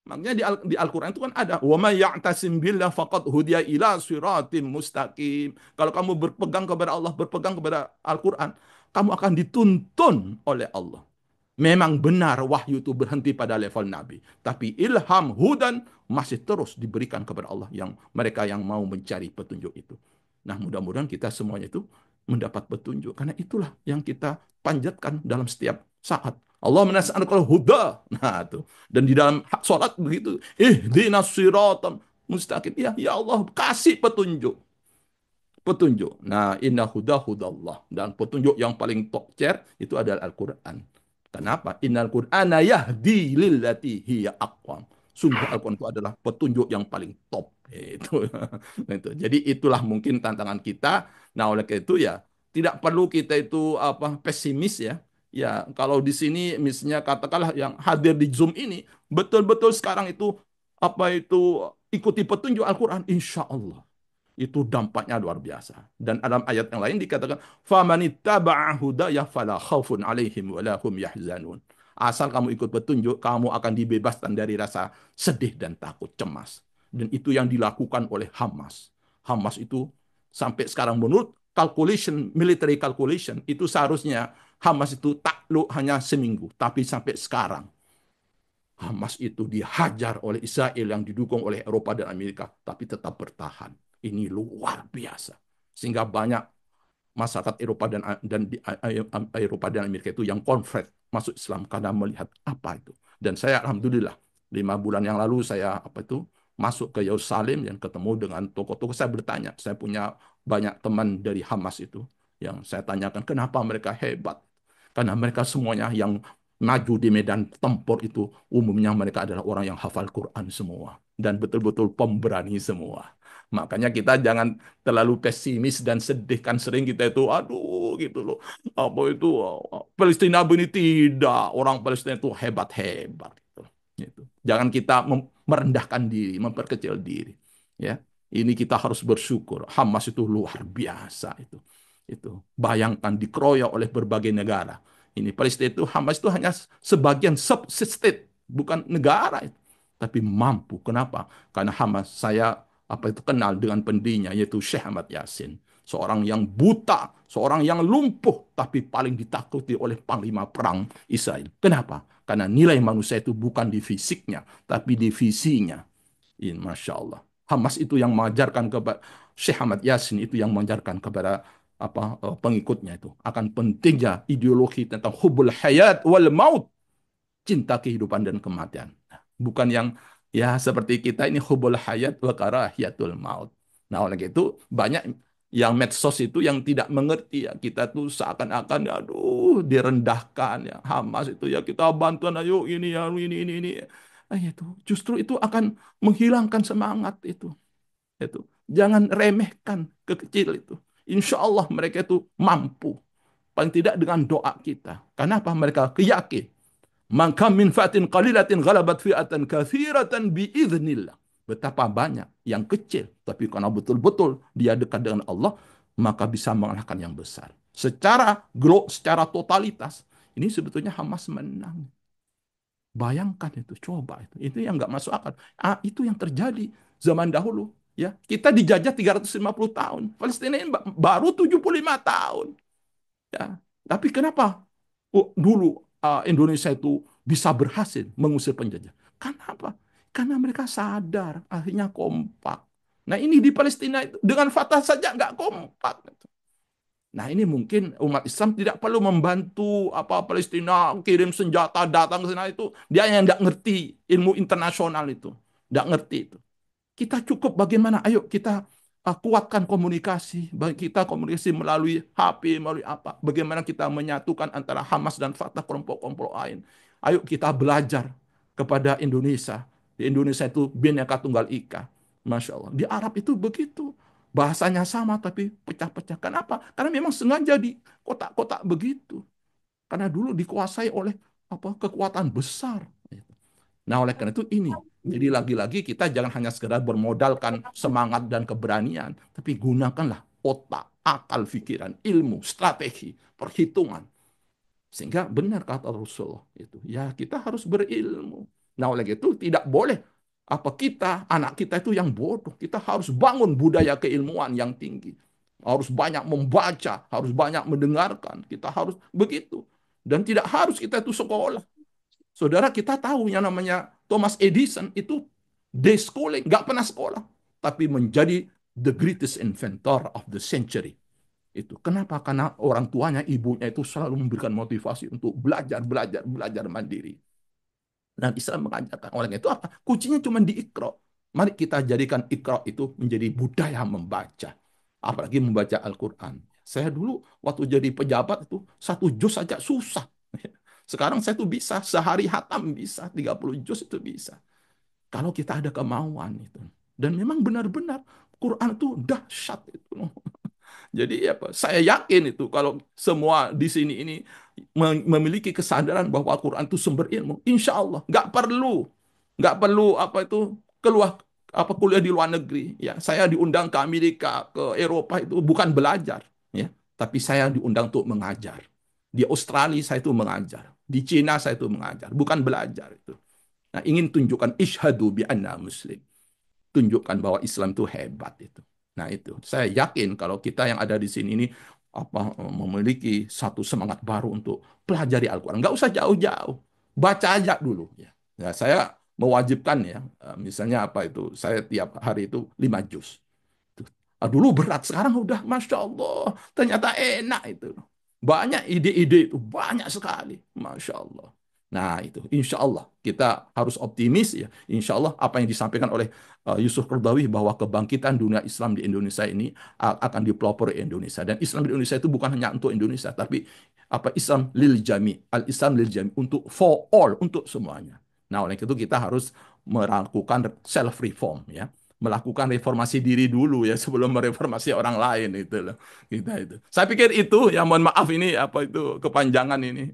Makanya di Al-Quran itu kan ada wa may ya'tasim billah faqad hudiya ila siratim mustaqim. Kalau kamu berpegang kepada Allah, berpegang kepada Al-Quran, kamu akan dituntun oleh Allah. Memang benar wahyu itu berhenti pada level Nabi. Tapi ilham, hudan masih terus diberikan kepada Allah yang mereka yang mau mencari petunjuk itu. Nah mudah-mudahan kita semuanya itu mendapat petunjuk. Karena itulah yang kita panjatkan dalam setiap saat. Allah menas'alukal huda. Nah itu. Dan di dalam sholat begitu. Ihdinas siratan mustaqim. Ya Allah kasih petunjuk. Petunjuk. Nah, inna huda hudallah. Dan petunjuk yang paling top tier itu adalah Al-Quran. Kenapa? Innal Qur'ana yahdi lillati hiya aqwam. Sungguh Al-Quran itu adalah petunjuk yang paling top. Itu. Itu. Jadi itulah mungkin tantangan kita. Nah, oleh karena itu ya tidak perlu kita itu apa pesimis ya. Ya, kalau di sini misalnya katakanlah yang hadir di Zoom ini betul-betul sekarang itu apa itu ikuti petunjuk Al-Quran, insya Allah itu dampaknya luar biasa. Dan dalam ayat yang lain dikatakan, "Famanittaba'a hudaya fala khaufun 'alaihim wa la hum yahzanun." Asal kamu ikut petunjuk, kamu akan dibebaskan dari rasa sedih dan takut, cemas. Dan itu yang dilakukan oleh Hamas. Hamas itu sampai sekarang menurut calculation, military calculation, itu seharusnya Hamas itu takluk hanya seminggu. Tapi sampai sekarang Hamas itu dihajar oleh Israel yang didukung oleh Eropa dan Amerika, tapi tetap bertahan. Ini luar biasa. Sehingga banyak masyarakat Eropa dan Eropa dan Amerika itu yang convert masuk Islam karena melihat apa itu. Dan saya alhamdulillah 5 bulan yang lalu saya apa itu masuk ke Yerusalem dan ketemu dengan tokoh-tokoh. Saya bertanya, saya punya banyak teman dari Hamas itu yang saya tanyakan kenapa mereka hebat. Karena mereka semuanya yang maju di medan tempur itu umumnya mereka adalah orang yang hafal Quran semua dan betul-betul pemberani semua. Makanya kita jangan terlalu pesimis dan sedih kan sering kita itu aduh gitu loh. Apa itu Palestina begini tidak, orang Palestina itu hebat-hebat gitu. Gitu. Jangan kita merendahkan diri, memperkecil diri. Ya. Ini kita harus bersyukur. Hamas itu luar biasa itu. Itu bayangkan dikeroyok oleh berbagai negara. Ini Palestina itu Hamas itu hanya sebagian sub-state, bukan negara itu. Tapi mampu. Kenapa? Karena Hamas saya apa itu kenal dengan pendirinya yaitu Syekh Ahmad Yasin. Seorang yang buta, seorang yang lumpuh, tapi paling ditakuti oleh panglima perang Israel. Kenapa? Karena nilai manusia itu bukan di fisiknya, tapi di visinya. Ini Masya Allah. Hamas itu yang mengajarkan kepada Syekh Ahmad Yasin itu yang mengajarkan kepada apa pengikutnya itu akan pentingnya ideologi tentang hubul hayat wal maut, cinta kehidupan dan kematian. Bukan yang ya seperti kita ini hubul hayat wa karahiyatul maut. Nah, oleh itu banyak yang medsos itu yang tidak mengerti ya kita tuh seakan-akan aduh direndahkan ya Hamas itu ya kita bantuan ayo ini ya ini. Itu justru itu akan menghilangkan semangat itu. Itu jangan remehkan kekecil itu. Insya Allah mereka itu mampu. Paling tidak dengan doa kita. Kenapa mereka yakin? Maka min fatin qalilatin ghalabat fi'atan kathiratan biiznillah. Betapa banyak yang kecil. Tapi karena betul-betul dia dekat dengan Allah, maka bisa mengalahkan yang besar. Secara totalitas, ini sebetulnya Hamas menang. Bayangkan itu, coba itu. Itu yang nggak masuk akal. Itu yang terjadi zaman dahulu. Ya, kita dijajah 350 tahun. Palestina ini baru 75 tahun. Ya, tapi kenapa? Oh, dulu Indonesia itu bisa berhasil mengusir penjajah? Kenapa? Karena mereka sadar, akhirnya kompak. Nah ini di Palestina itu dengan Fatah saja nggak kompak. Nah ini mungkin umat Islam tidak perlu membantu apa Palestina kirim senjata datang ke sana itu. Dia yang nggak ngerti ilmu internasional itu, nggak ngerti itu. Kita cukup bagaimana? Ayo kita kuatkan komunikasi. Kita komunikasi melalui HP, melalui apa? Bagaimana kita menyatukan antara Hamas dan Fatah kelompok-kelompok lain. Ayo kita belajar kepada Indonesia. Di Indonesia itu Bhinneka Tunggal Ika. Masya Allah. Di Arab itu begitu. Bahasanya sama tapi pecah-pecah. Kenapa? Karena memang sengaja di kotak-kotak begitu. Karena dulu dikuasai oleh apa kekuatan besar. Nah, oleh karena itu ini. Jadi lagi-lagi kita jangan hanya sekedar bermodalkan semangat dan keberanian, tapi gunakanlah otak, akal, pikiran, ilmu, strategi, perhitungan. Sehingga benar kata Rasulullah itu. Ya, kita harus berilmu. Nah, oleh itu tidak boleh apa kita, anak kita itu yang bodoh. Kita harus bangun budaya keilmuan yang tinggi. Harus banyak membaca, harus banyak mendengarkan. Kita harus begitu. Dan tidak harus kita itu sekolah. Saudara kita tahu yang namanya Thomas Edison itu day schooling, nggak pernah sekolah. Tapi menjadi the greatest inventor of the century. Itu. Kenapa? Karena orang tuanya, ibunya itu selalu memberikan motivasi untuk belajar, belajar, belajar mandiri. Dan Islam mengajarkan oleh itu apa? Kuncinya cuma di Iqra. Mari kita jadikan Iqra itu menjadi budaya membaca. Apalagi membaca Al-Quran. Saya dulu waktu jadi pejabat itu 1 juz saja susah. Sekarang saya tuh bisa sehari hatam bisa 30 juz itu bisa. Kalau kita ada kemauan itu. Dan memang benar-benar Quran itu dahsyat itu. Jadi apa? Saya yakin itu kalau semua di sini ini memiliki kesadaran bahwa Al-Quran itu sumber ilmu, insya Allah nggak perlu apa itu keluar apa kuliah di luar negeri. Ya, saya diundang ke Amerika, ke Eropa itu bukan belajar, ya, tapi saya diundang untuk mengajar. Di Australia saya itu mengajar, di Cina saya itu mengajar, bukan belajar itu. Nah, ingin tunjukkan isyhadu bi anna muslim, tunjukkan bahwa Islam itu hebat itu. Nah itu, saya yakin kalau kita yang ada di sini ini apa memiliki satu semangat baru untuk pelajari Al-Quran. Nggak usah jauh-jauh, baca aja dulu. Ya. Nah, saya mewajibkan ya, misalnya apa itu, saya tiap hari itu 5 juz. Dulu berat, sekarang udah Masya Allah, ternyata enak itu. Banyak ide-ide itu, banyak sekali. Masya Allah. Nah itu, insya Allah kita harus optimis ya. Insya Allah apa yang disampaikan oleh Yusuf Qaradawi bahwa kebangkitan dunia Islam di Indonesia ini akan dipelopori Indonesia. Dan Islam di Indonesia itu bukan hanya untuk Indonesia, tapi apa Islam lil jami, al Islam lil jami, untuk for all, untuk semuanya. Nah oleh itu kita harus melakukan self reform ya, melakukan reformasi diri dulu ya sebelum mereformasi orang lain itu loh. Kita itu. Saya pikir itu ya, mohon maaf ini apa itu kepanjangan ini.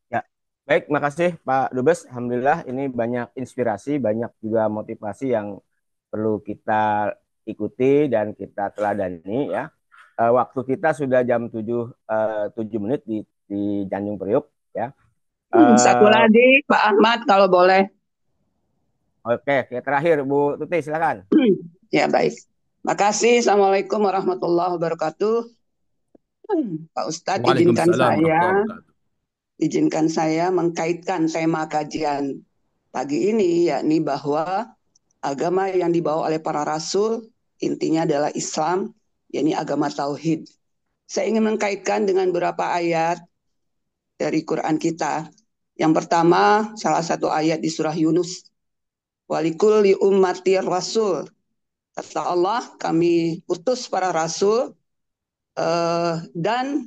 Ya, baik, makasih Pak Dubes. Alhamdulillah ini banyak inspirasi, banyak juga motivasi yang perlu kita ikuti dan kita teladani ya. Waktu kita sudah jam 7 menit di Tanjung Priuk ya. Satu lagi Pak Ahmad kalau boleh. Oke, terakhir Bu Tuti silakan. Ya baik. Makasih. Assalamualaikum warahmatullahi wabarakatuh. Pak Ustadz, izinkan saya mengkaitkan tema kajian pagi ini, yakni bahwa agama yang dibawa oleh para rasul intinya adalah Islam, yakni agama tauhid. Saya ingin mengkaitkan dengan beberapa ayat dari Quran kita. Yang pertama, salah satu ayat di surah Yunus. Walikulli ummati rasul. Kata Allah, kami utus para rasul dan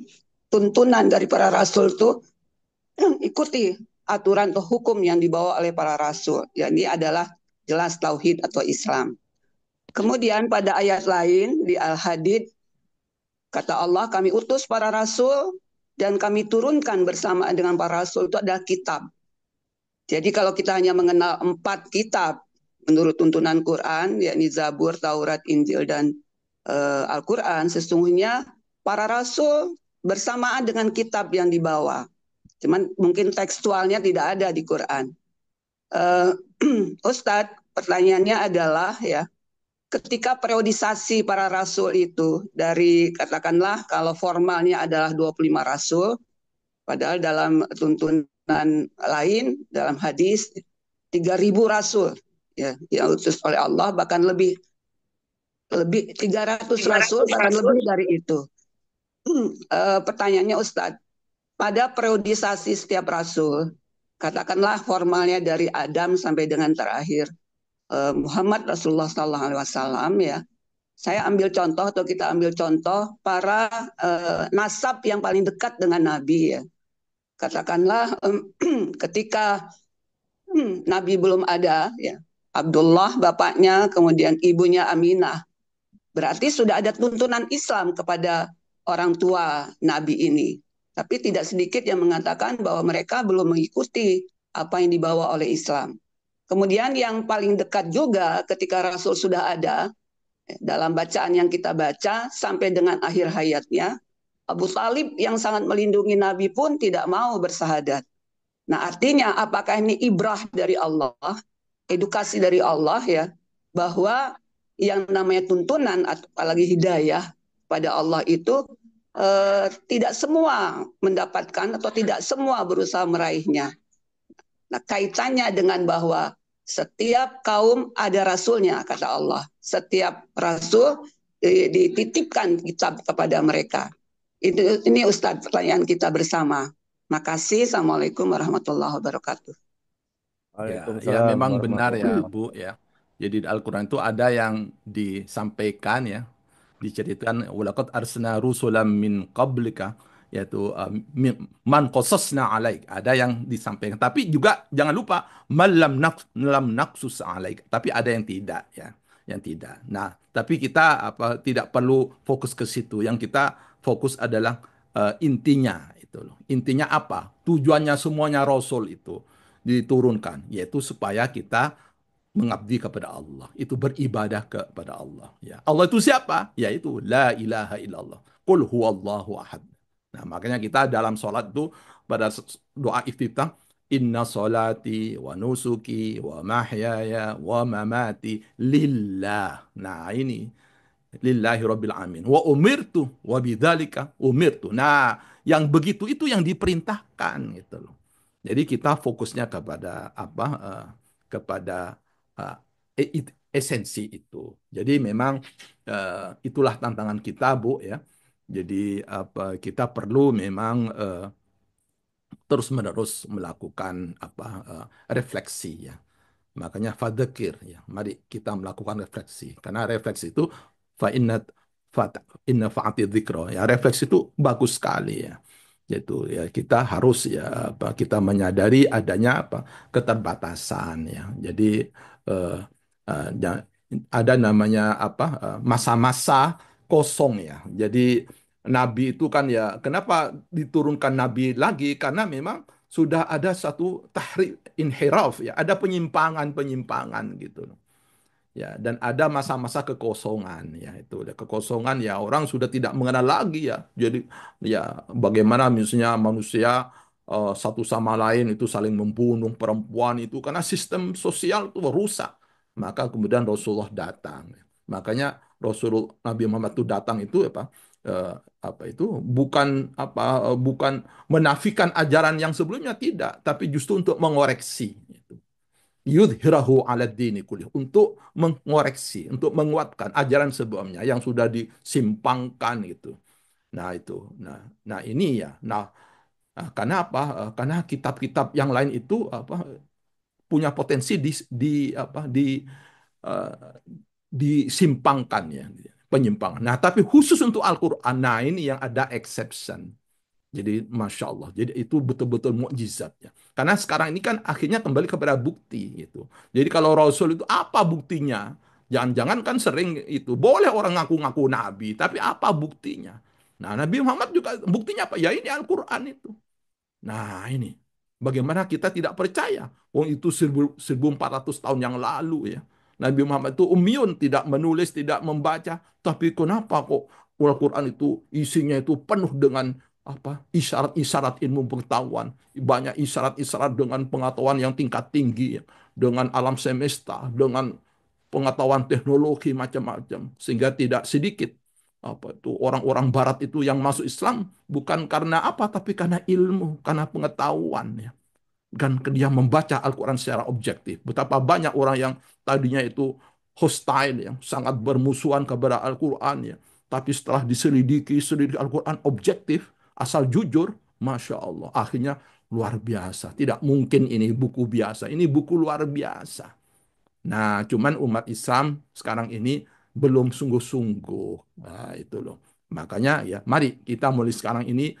tuntunan dari para rasul itu ikuti aturan atau hukum yang dibawa oleh para rasul. Ini adalah jelas tauhid atau Islam. Kemudian pada ayat lain di Al-Hadid, kata Allah, kami utus para rasul dan kami turunkan bersama dengan para rasul itu adalah kitab. Jadi kalau kita hanya mengenal 4 kitab menurut tuntunan Quran, yakni Zabur, Taurat, Injil, dan Al-Quran, sesungguhnya para rasul bersamaan dengan kitab yang dibawa. Cuman mungkin tekstualnya tidak ada di Quran. Ustadz, pertanyaannya adalah ya, ketika periodisasi para rasul itu dari katakanlah kalau formalnya adalah 25 rasul, Padahal dalam tuntunan lain, dalam hadis, 3.000 rasul ya, yang diutus oleh Allah, bahkan lebih 300 rasul, bahkan lebih dari itu. Pertanyaannya Ustadz, pada periodisasi setiap rasul, katakanlah formalnya dari Adam sampai dengan terakhir Muhammad Rasulullah SAW ya. Saya ambil contoh atau kita ambil contoh para nasab yang paling dekat dengan Nabi ya. Katakanlah ketika Nabi belum ada ya, Abdullah bapaknya, kemudian ibunya Aminah. Berarti sudah ada tuntunan Islam kepada orang tua Nabi ini. Tapi tidak sedikit yang mengatakan bahwa mereka belum mengikuti apa yang dibawa oleh Islam. Kemudian yang paling dekat juga ketika Rasul sudah ada, dalam bacaan yang kita baca sampai dengan akhir hayatnya, Abu Talib yang sangat melindungi Nabi pun tidak mau bersahadat. Nah artinya apakah ini ibrah dari Allah, edukasi dari Allah ya, bahwa yang namanya tuntunan apalagi hidayah pada Allah itu tidak semua mendapatkan atau tidak semua berusaha meraihnya. Nah kaitannya dengan bahwa setiap kaum ada rasulnya, kata Allah. Setiap rasul dititipkan kitab kepada mereka. Ini Ustadz pertanyaan kita bersama. Makasih. Assalamualaikum warahmatullahi wabarakatuh. Ya, memang benar ya Bu ya. Jadi di Al-Quran itu ada yang disampaikan ya, diceritakan walaqad arsalna rusulan min qablika, yaitu man qasasna alaik, ada yang disampaikan, tapi juga jangan lupa lam naqsus alaik, tapi ada yang tidak ya, yang tidak. Nah tapi kita tidak perlu fokus ke situ, yang kita fokus adalah intinya itu loh. Intinya apa, tujuannya semuanya Rasul itu diturunkan, yaitu supaya kita mengabdi kepada Allah, itu beribadah kepada Allah. Ya. Allah itu siapa? Yaitu la ilaha illallah. Qul huwallahu ahad. Nah, makanya kita dalam sholat itu pada doa iftitah, inna sholati wa nusuki wa mahyaya wa mamati lillah. Nah, ini lillahi rabbil alamin. Wa umirtu wa bidzalika umirtu. Nah, yang begitu itu yang diperintahkan gitu loh. Jadi kita fokusnya kepada apa? Kepada uh, esensi itu. Jadi memang itulah tantangan kita, Bu ya. Jadi kita perlu memang terus-menerus melakukan refleksi ya. Makanya fadzakir ya. Mari kita melakukan refleksi. Karena refleksi itu fa inna fa'ati dzikra ya. Refleksi itu bagus sekali ya. Yaitu ya kita harus ya kita menyadari adanya keterbatasan ya. Jadi ada namanya masa-masa kosong ya. Jadi Nabi itu kan ya, kenapa diturunkan Nabi lagi? Karena memang sudah ada satu tahri inhiraf ya, ada penyimpangan-penyimpangan gitu loh. Ya, dan ada masa-masa kekosongan ya, itu kekosongan ya, orang sudah tidak mengenal lagi ya. Jadi ya bagaimana misalnya manusia satu sama lain itu saling membunuh perempuan itu karena sistem sosial itu rusak. Maka kemudian Rasulullah datang. Makanya Rasulullah Nabi Muhammad itu datang itu itu bukan menafikan ajaran yang sebelumnya, tidak, tapi justru untuk mengoreksi gitu. Yudhirahu ala dini kulih, untuk mengoreksi, untuk menguatkan ajaran sebelumnya yang sudah disimpangkan gitu. Nah itu, nah ini ya, karena apa? Karena kitab-kitab yang lain itu punya potensi uh, disimpangkan ya, penyimpangan. Nah tapi khusus untuk Al-Quran, nah ini yang ada exception. Jadi Masya Allah, jadi itu betul-betul mukjizat ya. Karena sekarang ini kan akhirnya kembali kepada bukti gitu. Jadi kalau Rasul itu apa buktinya? Jangan-jangan kan sering itu, boleh orang ngaku-ngaku Nabi, tapi apa buktinya? Nah Nabi Muhammad juga buktinya apa? Ya ini Al-Quran itu. Nah ini, bagaimana kita tidak percaya? Oh itu 1400 tahun yang lalu ya. Nabi Muhammad itu ummiun, tidak menulis, tidak membaca. Tapi kenapa kok Al-Quran itu isinya itu penuh dengan isyarat-isyarat ilmu pengetahuan, banyak isyarat-isyarat dengan pengetahuan yang tingkat tinggi, dengan alam semesta, dengan pengetahuan teknologi macam-macam, sehingga tidak sedikit apa itu orang-orang Barat itu yang masuk Islam bukan karena apa, tapi karena ilmu, karena pengetahuan ya. Dan dia membaca Al-Quran secara objektif. Betapa banyak orang yang tadinya itu hostile, yang sangat bermusuhan kepada Al-Quran ya. Tapi setelah diselidiki Al-Quran objektif, asal jujur, Masya Allah, akhirnya luar biasa. Tidak mungkin ini buku biasa, ini buku luar biasa. Nah, cuman umat Islam sekarang ini belum sungguh-sungguh. Nah, itu loh. Makanya ya, mari kita mulai sekarang ini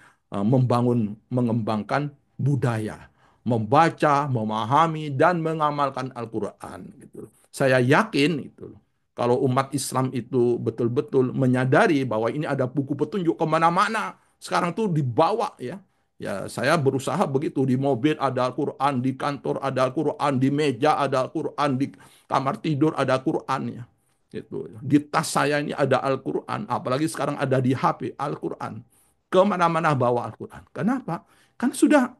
mengembangkan budaya, membaca, memahami dan mengamalkan Al-Qur'an gitu. Saya yakin itu loh. Kalau umat Islam itu betul-betul menyadari bahwa ini ada buku petunjuk kemana-mana, sekarang tuh dibawa ya. Ya, saya berusaha begitu, di mobil ada Al-Qur'an, di kantor ada Al-Qur'an, di meja ada Al-Qur'an, di kamar tidur ada Qur'annya. Gitu. Di tas saya ini ada Al-Qur'an, apalagi sekarang ada di HP Al-Qur'an. Kemana-mana bawa Al-Qur'an. Kenapa? Kan sudah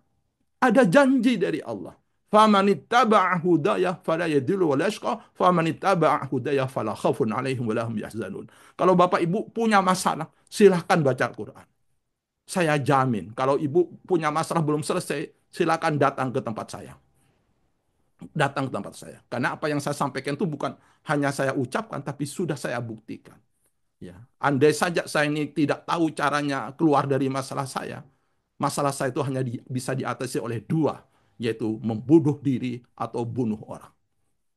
ada janji dari Allah. فَمَنِ اتَّبَعَ هُدَيَهْ فَلَا يَضِلُّ وَلَا يَشْقَى فَمَنِ اتَّبَعَ هُدَيَهْ فَلَا خَوْفٌ عَلَيْهِمْ وَلَا هُمْ يَحْزَنُونَ. Kalau Bapak Ibu punya masalah, silahkan baca Al-Quran. Saya jamin, kalau Ibu punya masalah belum selesai, silakan datang ke tempat saya. Datang ke tempat saya. Karena apa yang saya sampaikan itu bukan hanya saya ucapkan, tapi sudah saya buktikan. Ya, andai saja saya ini tidak tahu caranya keluar dari masalah saya itu hanya bisa diatasi oleh dua, yaitu membunuh diri atau bunuh orang.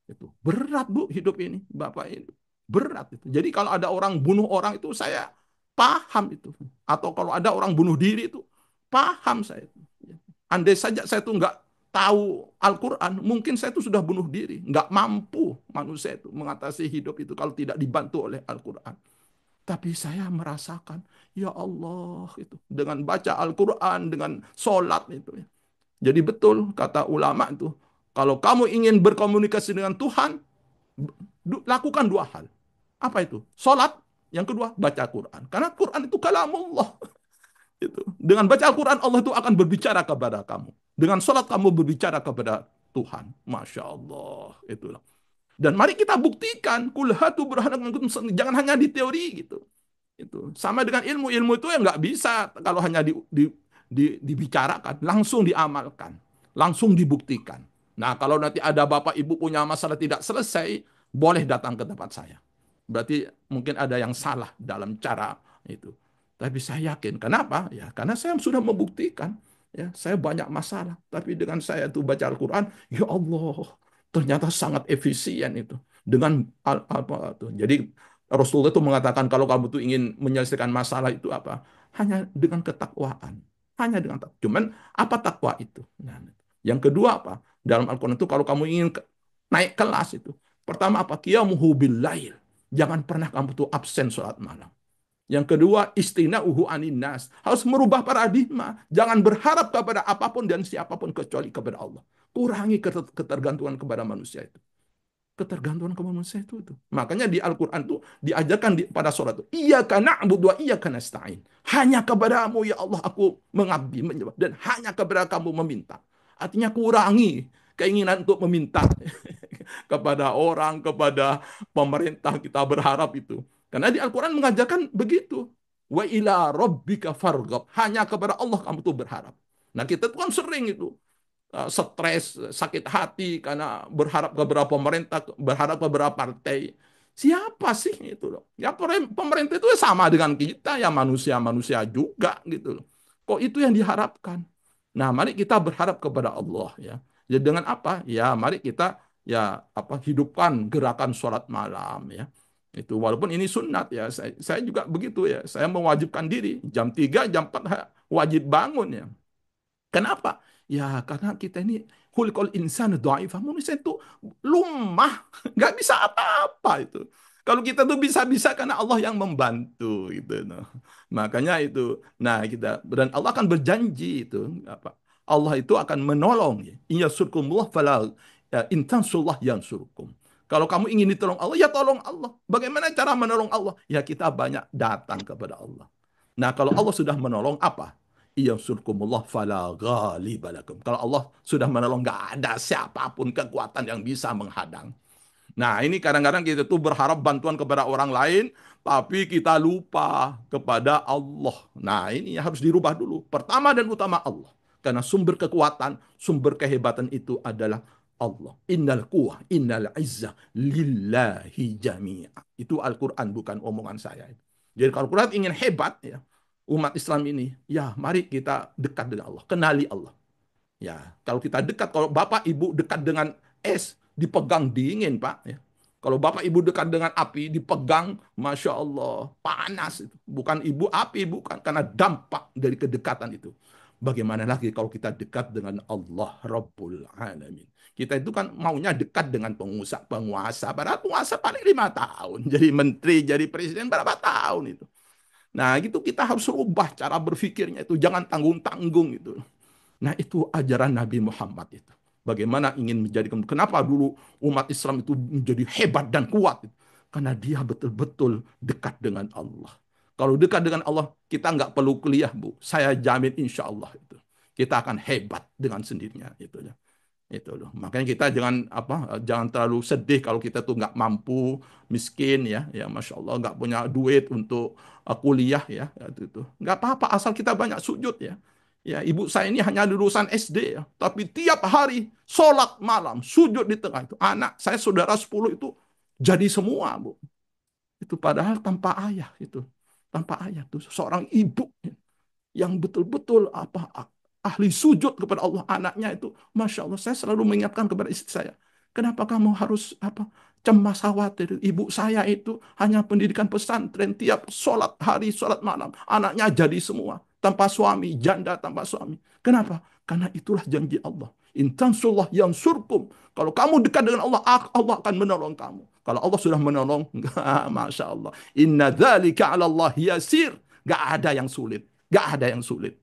Itu berat Bu hidup ini, Bapak ini berat itu. Jadi kalau ada orang bunuh orang itu saya paham itu, atau kalau ada orang bunuh diri itu paham saya itu. Andai saja saya itu nggak tahu Al-Quran, mungkin saya itu sudah bunuh diri. Nggak mampu manusia itu mengatasi hidup itu kalau tidak dibantu oleh Al-Quran. Tapi saya merasakan, ya Allah, itu dengan baca Al-Quran, dengan sholat itu. Jadi betul kata ulama itu, kalau kamu ingin berkomunikasi dengan Tuhan, lakukan dua hal. Apa itu? Sholat, yang kedua baca Quran. Karena Quran itu kalamullah. Itu. Dengan baca Al-Quran, Allah itu akan berbicara kepada kamu. Dengan sholat kamu berbicara kepada Tuhan. Masya Allah. Itulah. Dan mari kita buktikan. Kulhatu berhadap, jangan hanya di teori gitu. Itu sama dengan ilmu itu yang nggak bisa kalau hanya dibicarakan, langsung diamalkan, langsung dibuktikan. Nah, kalau nanti ada Bapak Ibu punya masalah tidak selesai, boleh datang ke tempat saya. Berarti mungkin ada yang salah dalam cara itu. Tapi saya yakin, kenapa? Ya, karena saya sudah membuktikan. Ya, saya banyak masalah, tapi dengan saya tuh baca Al-Quran, ya Allah, ternyata sangat efisien itu. Dengan apa tuh. Jadi Rasulullah itu mengatakan kalau kamu tuh ingin menyelesaikan masalah itu apa? Hanya dengan ketakwaan. Hanya dengan takwa. Cuman apa takwa itu? Nah, yang kedua apa? Dalam Al-Quran itu kalau kamu ingin naik kelas itu. Pertama apa? Qiyamuhu bil lail. Jangan pernah kamu tuh absen sholat malam. Yang kedua, istina'uhu anin nas. Harus merubah paradigma. Jangan berharap kepada apapun dan siapapun kecuali kepada Allah. Kurangi ketergantungan kepada manusia itu. Ketergantungan kepada manusia itu. Makanya di Al-Quran itu diajarkan pada sholat itu. Iyyaka na'budu wa iyyaka nasta'in. Hanya kepadamu ya Allah aku mengabdi, menyembah. Dan hanya kepada kamu meminta. Artinya kurangi keinginan untuk meminta kepada orang, kepada pemerintah, kita berharap itu. Karena di Al-Quran mengajarkan begitu. Wa ila rabbika farghab. Hanya kepada Allah kamu tuh berharap. Nah kita tuh kan sering itu stres, sakit hati karena berharap kepada pemerintah, berharap kepada partai. Siapa sih itu loh? Ya pemerintah itu sama dengan kita, ya manusia-manusia juga gitu loh. Kok itu yang diharapkan? Nah, mari kita berharap kepada Allah ya. Ya dengan apa? Ya mari kita ya apa hidupkan gerakan sholat malam ya. Itu walaupun ini sunat ya. Saya juga begitu ya. Saya mewajibkan diri jam 3, jam 4 wajib bangun ya. Kenapa? Ya karena kita ini khuliqal insanu dhaifah. Manusia itu lumah, nggak bisa apa-apa itu. Kalau kita tuh bisa-bisa karena Allah yang membantu gitu. Nah, makanya itu. Nah kita dan Allah akan berjanji itu apa? Allah itu akan menolong. In yasurkumullah fala in tansurullah yansurkum. Kalau kamu ingin ditolong Allah, ya tolong Allah. Bagaimana cara menolong Allah? Ya kita banyak datang kepada Allah. Nah kalau Allah sudah menolong apa? Yansurkumullah fala ghaliba lakum. Kalau Allah sudah menolong, nggak ada siapapun kekuatan yang bisa menghadang. Nah, ini kadang-kadang kita tuh berharap bantuan kepada orang lain, tapi kita lupa kepada Allah. Nah, ini harus dirubah dulu. Pertama dan utama Allah. Karena sumber kekuatan, sumber kehebatan itu adalah Allah. Innal quwwah, innal izzah lillahi jami'a. Itu Al-Quran, bukan omongan saya. Jadi kalau Quran ingin hebat, ya, umat Islam ini, ya mari kita dekat dengan Allah. Kenali Allah. Ya, kalau kita dekat, kalau bapak ibu dekat dengan es, dipegang dingin pak. Ya. Kalau bapak ibu dekat dengan api, dipegang, masya Allah, panas. Itu. Bukan ibu api, bukan karena dampak dari kedekatan itu. Bagaimana lagi kalau kita dekat dengan Allah Rabbul Alamin? Kita itu kan maunya dekat dengan penguasa. Padahal penguasa paling 5 tahun. Jadi menteri, jadi presiden berapa tahun itu. Nah, gitu kita harus rubah cara berpikirnya itu. Jangan tanggung-tanggung itu. Nah, itu ajaran Nabi Muhammad itu. Bagaimana ingin menjadikan, kenapa dulu umat Islam itu menjadi hebat dan kuat? Karena dia betul-betul dekat dengan Allah. Kalau dekat dengan Allah, kita nggak perlu kuliah, Bu. Saya jamin insya Allah itu. Kita akan hebat dengan sendirinya. Itu loh. Makanya kita jangan terlalu sedih kalau kita tuh nggak mampu, miskin ya masya Allah nggak punya duit untuk kuliah ya itu nggak apa-apa asal kita banyak sujud ya. Ya ibu saya ini hanya lulusan SD ya, tapi tiap hari sholat malam sujud di tengah itu. Anak saya saudara 10 itu jadi semua Bu. Itu padahal tanpa ayah tanpa ayah tuh seorang ibu yang betul-betul ahli sujud kepada Allah anaknya itu masya Allah saya selalu mengingatkan kepada istri saya kenapa kamu harus cemas khawatir ibu saya itu hanya pendidikan pesantren tiap sholat hari sholat malam anaknya jadi semua tanpa suami janda tanpa suami kenapa karena itulah janji Allah intansullah yang surkum kalau kamu dekat dengan Allah Allah akan menolong kamu kalau Allah sudah menolong masya Allah inna dzalika 'ala Allah yasir gak ada yang sulit gak ada yang sulit.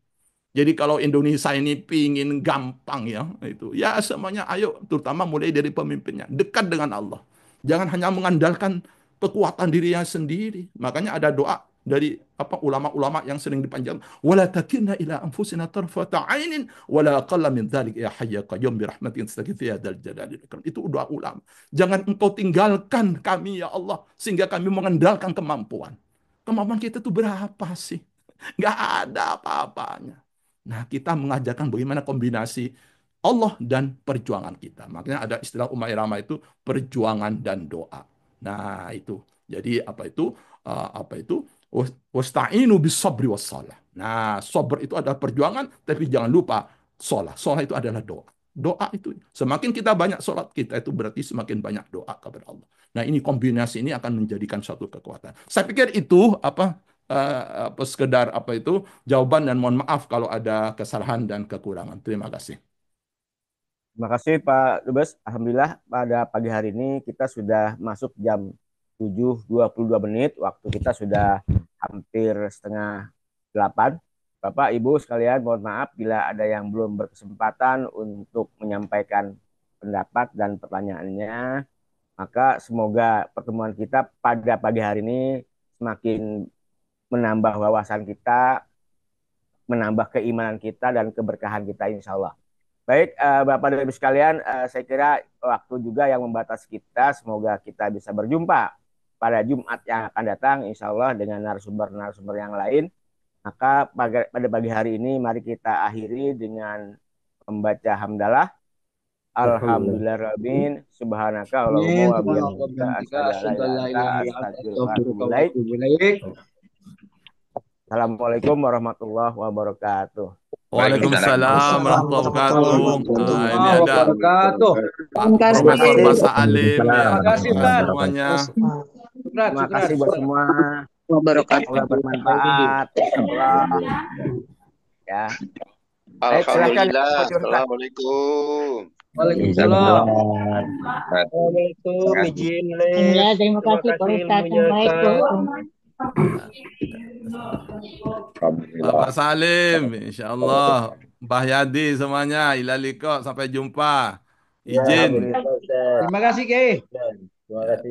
Jadi kalau Indonesia ini pingin gampang ya semuanya ayo terutama mulai dari pemimpinnya dekat dengan Allah. Jangan hanya mengandalkan kekuatan dirinya sendiri. Makanya ada doa dari ulama-ulama yang sering dipanjatkan wala takilna ila anfusina tarfata ainin wala aqalla min dzalik ya hayya qayyum bi rahmatika astaghfir ya dzal jalali ikram. Itu doa ulama. Jangan engkau tinggalkan kami ya Allah sehingga kami mengandalkan kemampuan. Kemampuan kita itu berapa sih? Nggak ada apa-apanya. Nah, kita mengajarkan bagaimana kombinasi Allah dan perjuangan kita. Makanya ada istilah Umar Irama itu perjuangan dan doa. Nah, itu. Jadi apa itu? Wasta'inu bis sabri was salah. Nah, sabr itu adalah perjuangan, tapi jangan lupa sholat. Sholat itu adalah doa. Doa itu semakin kita banyak sholat kita itu berarti semakin banyak doa kepada Allah. Nah ini kombinasi ini akan menjadikan suatu kekuatan. Saya pikir itu sekedar jawaban dan mohon maaf kalau ada kesalahan dan kekurangan. Terima kasih. Terima kasih Pak Dubes. Alhamdulillah pada pagi hari ini kita sudah masuk jam 7.22. Waktu kita sudah hampir setengah 8. Bapak, Ibu sekalian, mohon maaf bila ada yang belum berkesempatan untuk menyampaikan pendapat dan pertanyaannya. Maka semoga pertemuan kita pada pagi hari ini semakin menambah wawasan kita, menambah keimanan kita dan keberkahan kita insya Allah. Baik, Bapak dan Ibu sekalian, saya kira waktu juga yang membatasi kita. Semoga kita bisa berjumpa pada Jumat yang akan datang, insya Allah dengan narasumber-narasumber yang lain. Maka pada pagi hari ini mari kita akhiri dengan membaca hamdalah. Alhamdulillahirabbil subhanaka Allahumma wa bihamdika asyhadu an la ilaha illa anta astaghfiruka wa atubu ilaik. Assalamualaikum warahmatullahi wabarakatuh. Waalaikumsalam warahmatullahi wabarakatuh. Ini ada Profesor Bahasa Alim ya. Terima kasih, Ustaz. Semuanya. Terima kasih buat semua. wabarakatuh. Semoga bermanfaat. Insyaallah. Ya. Baik, silakan. Alhamdulillah. Assalamualaikum. Waalaikumsalam. Assalamualaikum, izin Ya, terima kasih Pak Ustaz yang baik Bu. Bapak Salim, insya Allah. Mbah Yadi semuanya, ilaliko sampai jumpa. Izin. Alhamdulillah, Ustaz. Terima kasih, Kiai. Terima kasih.